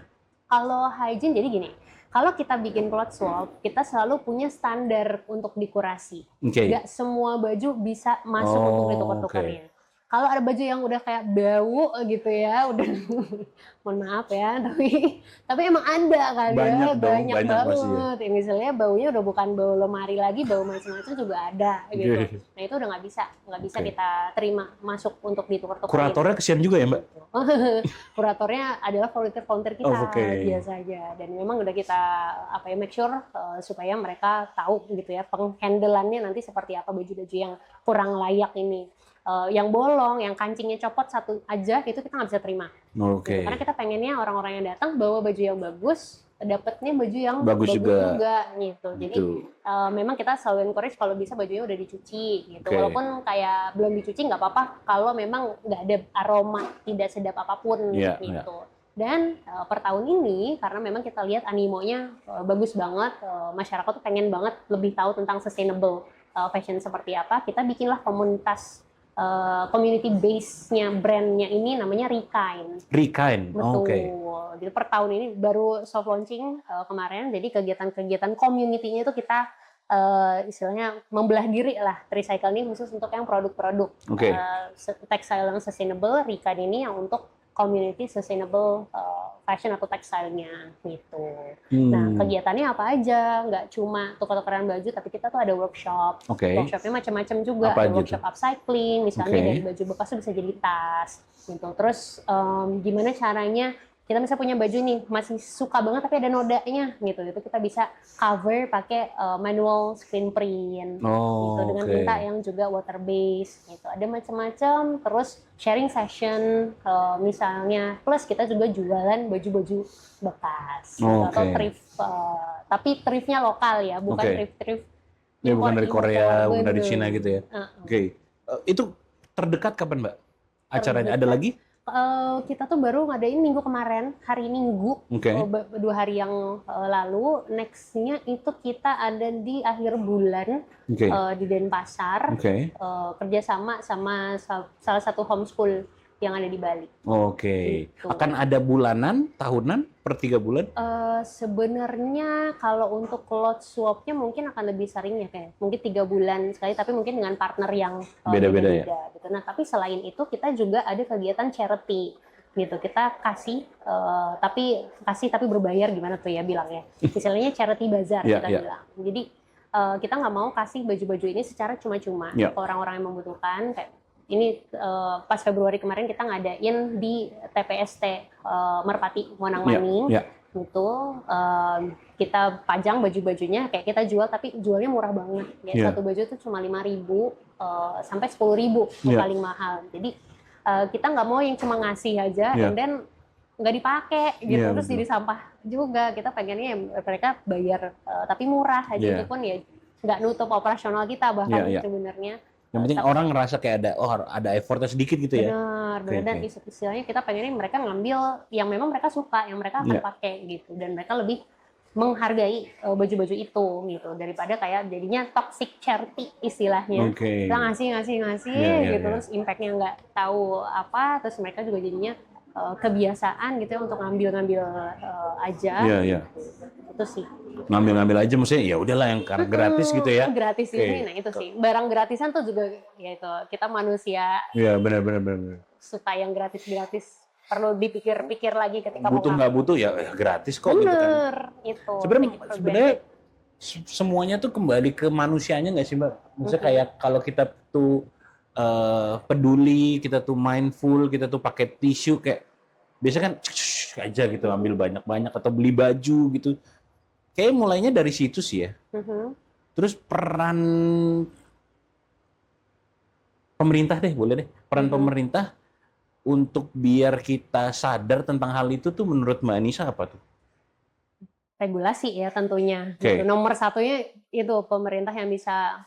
Kalau hygiene jadi gini, kalau kita bikin cloth swap, kita selalu punya standar untuk dekorasi. Nggak semua baju bisa masuk untuk ditukar-tukarnya. Kalau ada baju yang udah kayak bau gitu ya, udah mohon maaf ya, tapi emang ada kan banyak banget. Ya, misalnya baunya udah bukan bau lemari lagi, bau macam-macam juga ada gitu. Nah itu udah nggak bisa kita terima masuk untuk ditukar-tukar. Kuratornya kesian juga ya Mbak? Kuratornya adalah volunteer kita biasanya, dan memang udah kita make sure supaya mereka tahu gitu ya penghandleannya nanti seperti apa baju-baju yang kurang layak ini. Yang bolong, yang kancingnya copot satu aja, itu kita nggak bisa terima. Gitu. Karena kita pengennya orang-orang yang datang bawa baju yang bagus, dapatnya baju yang bagus juga gitu. Jadi memang kita selalu encourage kalau bisa bajunya udah dicuci gitu. Walaupun kayak belum dicuci nggak apa-apa kalau memang nggak ada aroma tidak sedap apapun gitu. Dan per tahun ini karena memang kita lihat animonya bagus banget, masyarakat tuh pengen banget lebih tahu tentang sustainable fashion seperti apa. Kita bikinlah komunitas community base-nya brand-nya ini namanya Rikain. Betul. Jadi per tahun ini baru soft launching kemarin. Jadi kegiatan-kegiatan community-nya itu kita istilahnya membelah diri lah. Tricycle ini khusus untuk yang produk-produk textile yang sustainable. Rikain ini yang untuk community sustainable fashion atau textile-nya gitu. Nah, kegiatannya apa aja? Nggak cuma tukar-tukaran baju, tapi kita tuh ada workshop. Workshopnya macam-macam juga. Ada workshop upcycling, misalnya dari baju bekas tuh bisa jadi tas. Gitu. Terus gimana caranya kita bisa punya baju nih masih suka banget tapi ada nodanya gitu. Itu kita bisa cover pakai manual screen print gitu, dengan tinta yang juga water based gitu. Ada macam-macam. Terus sharing session misalnya, plus kita juga jualan baju-baju bekas atau thrift, tapi thriftnya lokal ya, bukan thrift ya, bukan dari Korea, bukan dari Cina gitu ya. Itu terdekat kapan Mbak acaranya? Ada lagi? Kita tuh baru ngadain minggu kemarin, hari Minggu, Oke. 2 hari yang lalu. Next-nya itu kita ada di akhir bulan Oke. di Denpasar, Oke. kerjasama sama salah satu homeschool yang ada di Bali. Oke. Gitu. Akan ada bulanan, tahunan, per 3 bulan? Sebenarnya kalau untuk cloth swap-nya mungkin akan lebih sering ya, kayak mungkin 3 bulan sekali, tapi mungkin dengan partner yang Beda-beda ya? gitu. Nah, tapi selain itu kita juga ada kegiatan charity gitu. Kita kasih tapi berbayar, gimana tuh ya bilangnya? Istilahnya charity bazar Yeah, kita yeah. bilang. Jadi kita nggak mau kasih baju-baju ini secara cuma-cuma Yeah. ke orang-orang yang membutuhkan. Kayak ini pas Februari kemarin kita ngadain di TPST Merpati Monang Maning. Yeah. Gitu, kita pajang baju-bajunya, kayak kita jual, tapi jualnya murah banget. Ya, Yeah. satu baju itu cuma 5.000 sampai 10.000 Yeah. paling mahal. Jadi kita nggak mau yang cuma ngasih aja, Yeah. and then nggak dipakai gitu, Yeah, terus betul. jadi sampah juga. Kita pengennya ya mereka bayar, tapi murah aja. Yeah. Itu pun ya nggak nutup operasional kita bahkan Yeah, yeah. sebenarnya. Yang penting orang ngerasa kayak ada effortnya sedikit gitu ya? Benar, dan Oke. istilahnya kita pengennya mereka ngambil yang memang mereka suka, yang mereka akan Iya. pakai gitu, dan mereka lebih menghargai baju-baju itu gitu, daripada kayak jadinya toxic charity istilahnya. Oke. Kita ngasih Iya, iya, gitu, iya. terus impactnya nggak tahu apa, terus mereka juga jadinya kebiasaan gitu ya untuk ngambil aja. Iya, iya. Itu sih. Ngambil-ngambil aja maksudnya ya udahlah yang karena gratis gitu ya. Gratis Oke. ini, nah itu sih. Barang gratisan tuh juga ya itu, kita manusia Iya, benar. suka yang gratis-gratis, perlu dipikir-pikir lagi ketika mau Butuh nggak butuh ya gratis kok gitu kan. bener itu Sebenarnya semuanya tuh kembali ke manusianya nggak sih Mbak? Maksudnya kayak kalau kita tuh peduli, kita tuh mindful, kita tuh pakai tisu kayak biasa kan aja gitu ambil banyak-banyak atau beli baju gitu. Kayak mulainya dari situ sih ya. Terus peran pemerintah deh, boleh deh. Peran pemerintah untuk biar kita sadar tentang hal itu tuh menurut Mbak Anissa apa tuh? regulasi ya tentunya. Oke. Gitu. Nomor satunya itu pemerintah yang bisa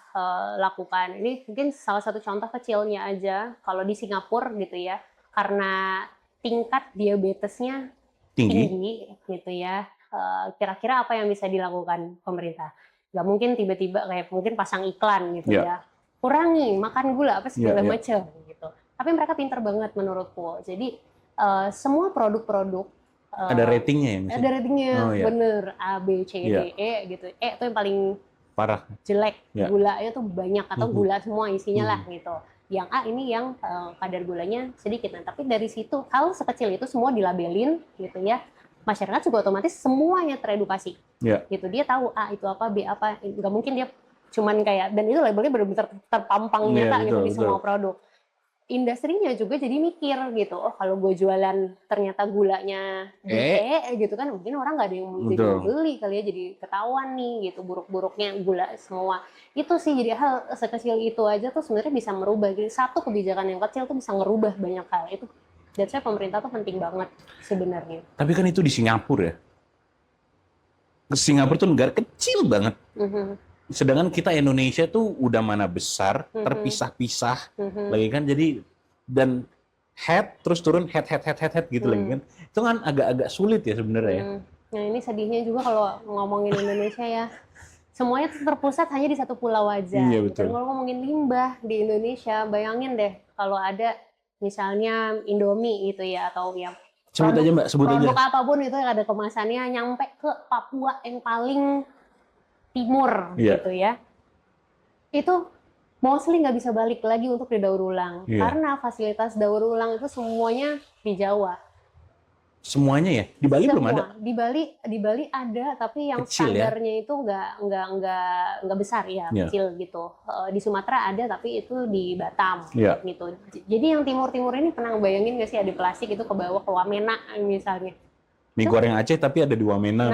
lakukan. Ini mungkin salah satu contoh kecilnya aja. Kalau di Singapura gitu ya, karena tingkat diabetesnya tinggi gitu ya. Kira-kira apa yang bisa dilakukan pemerintah? Nggak mungkin tiba-tiba kayak mungkin pasang iklan gitu ya. Kurangi makan gula apa segala macam gitu. Tapi mereka pinter banget menurutku. Jadi semua produk-produk ada ratingnya ya misalnya? Ada ratingnya, bener. A, B, C, D, E gitu. E itu yang paling parah, jelek. Gulanya tuh banyak atau gula semua isinya lah gitu. Yang A ini yang kadar gulanya sedikit. Nah, tapi dari situ hal sekecil itu semua dilabelin gitu ya. Masyarakat juga otomatis semuanya teredukasi. Gitu. Dia tahu A itu apa, B apa. Nggak mungkin dia cuman kayak, dan itu labelnya benar-benar terpampang nyata gitu di semua produk. Industrinya juga jadi mikir gitu, oh kalau gue jualan ternyata gulanya gitu kan, mungkin orang nggak ada yang jadi beli kali ya, jadi ketahuan nih gitu buruk-buruknya gula semua. Itu sih, jadi hal sekecil itu aja tuh sebenarnya bisa merubah. Jadi satu kebijakan yang kecil tuh bisa ngerubah banyak hal. Itu dan saya pemerintah tuh penting banget sebenarnya. Tapi kan itu di Singapura ya. Singapura tuh negara kecil banget. Sedangkan kita Indonesia tuh udah mana besar, terpisah-pisah lagi kan, jadi dan head terus turun head gitu lagi kan. Itu kan agak-agak sulit ya sebenarnya. Nah, ini sedihnya juga kalau ngomongin Indonesia ya. Semuanya terpusat hanya di satu pulau aja. Iya, betul. Dan kalau ngomongin limbah di Indonesia, bayangin deh kalau ada misalnya Indomie gitu ya, atau yang sebut aja Mbak, sebut aja. Produk apapun itu yang ada kemasannya nyampe ke Papua yang paling timur gitu ya, itu mostly nggak bisa balik lagi untuk didaur ulang karena fasilitas daur ulang itu semuanya di Jawa. Semuanya ya? Di Bali belum ada? Di Bali ada, tapi yang kecil, standarnya itu nggak besar ya, kecil gitu. Di Sumatera ada, tapi itu di Batam gitu. Jadi yang timur-timur ini pernah bayangin nggak sih ada plastik itu kebawa ke Wamena misalnya? Mie goreng Aceh tapi ada di Wamena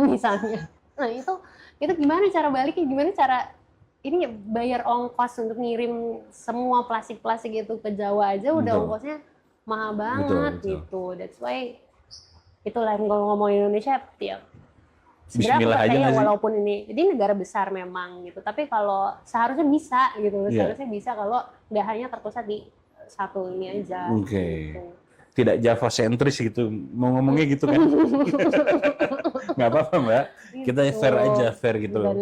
misalnya. Nah itu gimana cara baliknya, gimana cara ini bayar ongkos untuk ngirim semua plastik-plastik itu ke Jawa aja udah ongkosnya mahal banget gitu. That's why itulah kalau ngomong Indonesia ya sebenarnya kayak walaupun ini negara besar memang gitu, tapi kalau seharusnya bisa gitu, seharusnya bisa kalau nggak hanya terpusat di satu ini aja. Gitu. tidak Java sentris gitu. Mau ngomongnya gitu kan? Nggak apa-apa Mbak. Kita Gitu. fair aja, fair gitu loh. Dan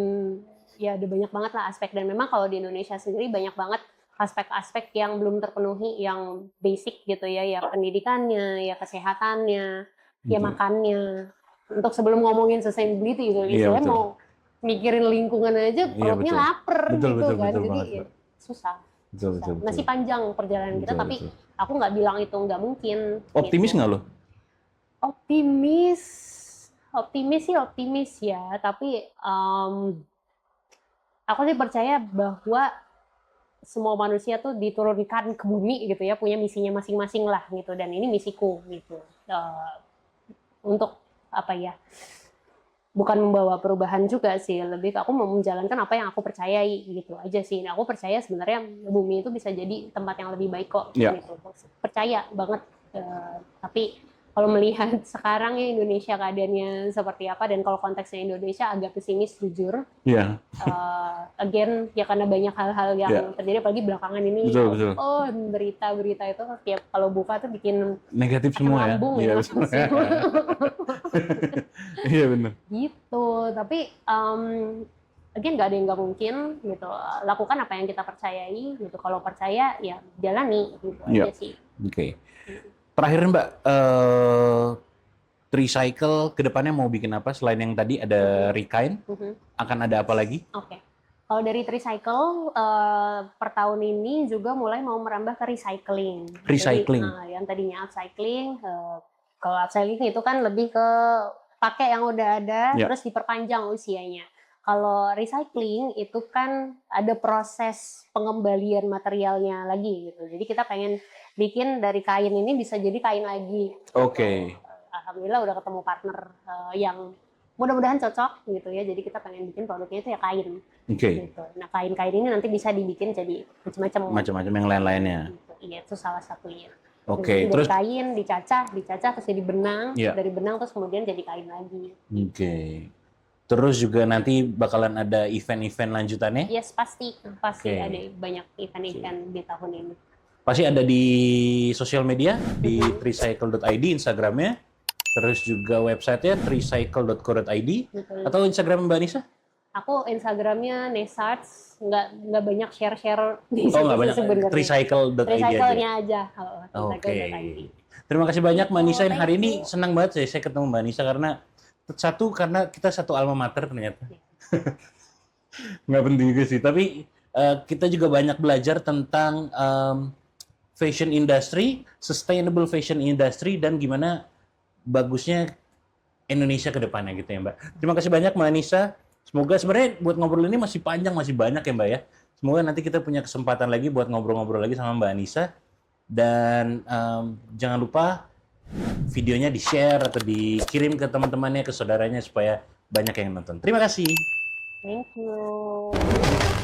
ya ada banyak banget lah aspek, dan memang kalau di Indonesia sendiri banyak banget aspek-aspek yang belum terpenuhi, yang basic gitu ya pendidikannya, ya kesehatannya, ya Betul. makannya. Untuk sebelum ngomongin sustainability gitu, Iya, istilahnya betul. mau mikirin lingkungan aja Iya, perutnya betul. lapar Betul, gitu betul, kan, betul jadi banget, ya, Mbak. susah. Betul, betul, betul. Masih panjang perjalanan kita, Betul, tapi betul. aku nggak bilang itu nggak mungkin. Optimis gitu. nggak lo? Optimis sih optimis ya, tapi aku sih percaya bahwa semua manusia tuh diturunkan ke bumi gitu ya, punya misinya masing-masing lah gitu, dan ini misiku gitu. Untuk apa ya? Bukan membawa perubahan juga sih, lebih ke aku mau menjalankan apa yang aku percayai gitu aja sih. Nah, aku percaya sebenarnya bumi itu bisa jadi tempat yang lebih baik kok. Ya. Gitu. Percaya banget. Tapi kalau melihat sekarang ya Indonesia keadaannya seperti apa, dan kalau konteksnya Indonesia agak pesimis jujur. Iya. Again ya karena banyak hal-hal yang Ya. terjadi apalagi belakangan ini. Betul, betul. Oh, berita-berita itu tiap kalau buka tuh bikin Negatif semua ya. lambung Iya, ya. betul. Iya benar. Gitu, tapi again nggak ada yang nggak mungkin gitu. Lakukan apa yang kita percayai gitu. Kalau percaya ya jalani gitu Iya. aja sih. Oke. Terakhir Mbak, Tricycle kedepannya mau bikin apa selain yang tadi ada Rikain? Akan ada apa lagi? Oke. Kalau dari Tricycle per tahun ini juga mulai mau merambah ke recycling. Recycling. Jadi, yang tadinya upcycling, kalau upcycling itu kan lebih ke pakai yang udah ada Ya. terus diperpanjang usianya. Kalau recycling itu kan ada proses pengembalian materialnya lagi gitu. Jadi kita pengen bikin dari kain ini bisa jadi kain lagi. Oke. Alhamdulillah udah ketemu partner yang mudah-mudahan cocok gitu ya. Jadi kita pengen bikin produknya itu ya kain. Oke. Gitu. Nah kain-kain ini nanti bisa dibikin jadi macam-macam. Macam-macam yang lain-lainnya. Gitu. Iya itu salah satunya. Oke. Jadi Terus dari kain dicacah terus jadi benang, Iya. dari benang terus kemudian jadi kain lagi. Oke. Terus juga nanti bakalan ada event-event lanjutannya? Yes pasti Oke. ada banyak event-event di tahun ini. Pasti ada di sosial media, di tricycle.id Instagramnya, terus juga websitenya tricycle.co.id, Betul. atau Instagram Mbak Nisa? Aku Instagramnya Nesarts, nggak banyak share di Oh nggak banyak, sebenarnya. tricycle.id aja. Recycle-nya aja. Oke. Tricycle.id. Terima kasih banyak Mbak Nisa. thank Hari ini you. senang banget saya ketemu Mbak Nisa karena kita satu alma mater ternyata. Nggak penting juga sih, tapi kita juga banyak belajar tentang fashion industry, sustainable fashion industry, dan gimana bagusnya Indonesia ke depannya gitu ya Mbak. Terima kasih banyak Mbak Nisa. Semoga sebenarnya buat ngobrol ini masih panjang, masih banyak ya Mbak ya. Semoga nanti kita punya kesempatan lagi buat ngobrol-ngobrol lagi sama Mbak Nisa. Dan jangan lupa videonya di-share atau dikirim ke teman-temannya, ke saudaranya supaya banyak yang nonton. Terima kasih. Thank you.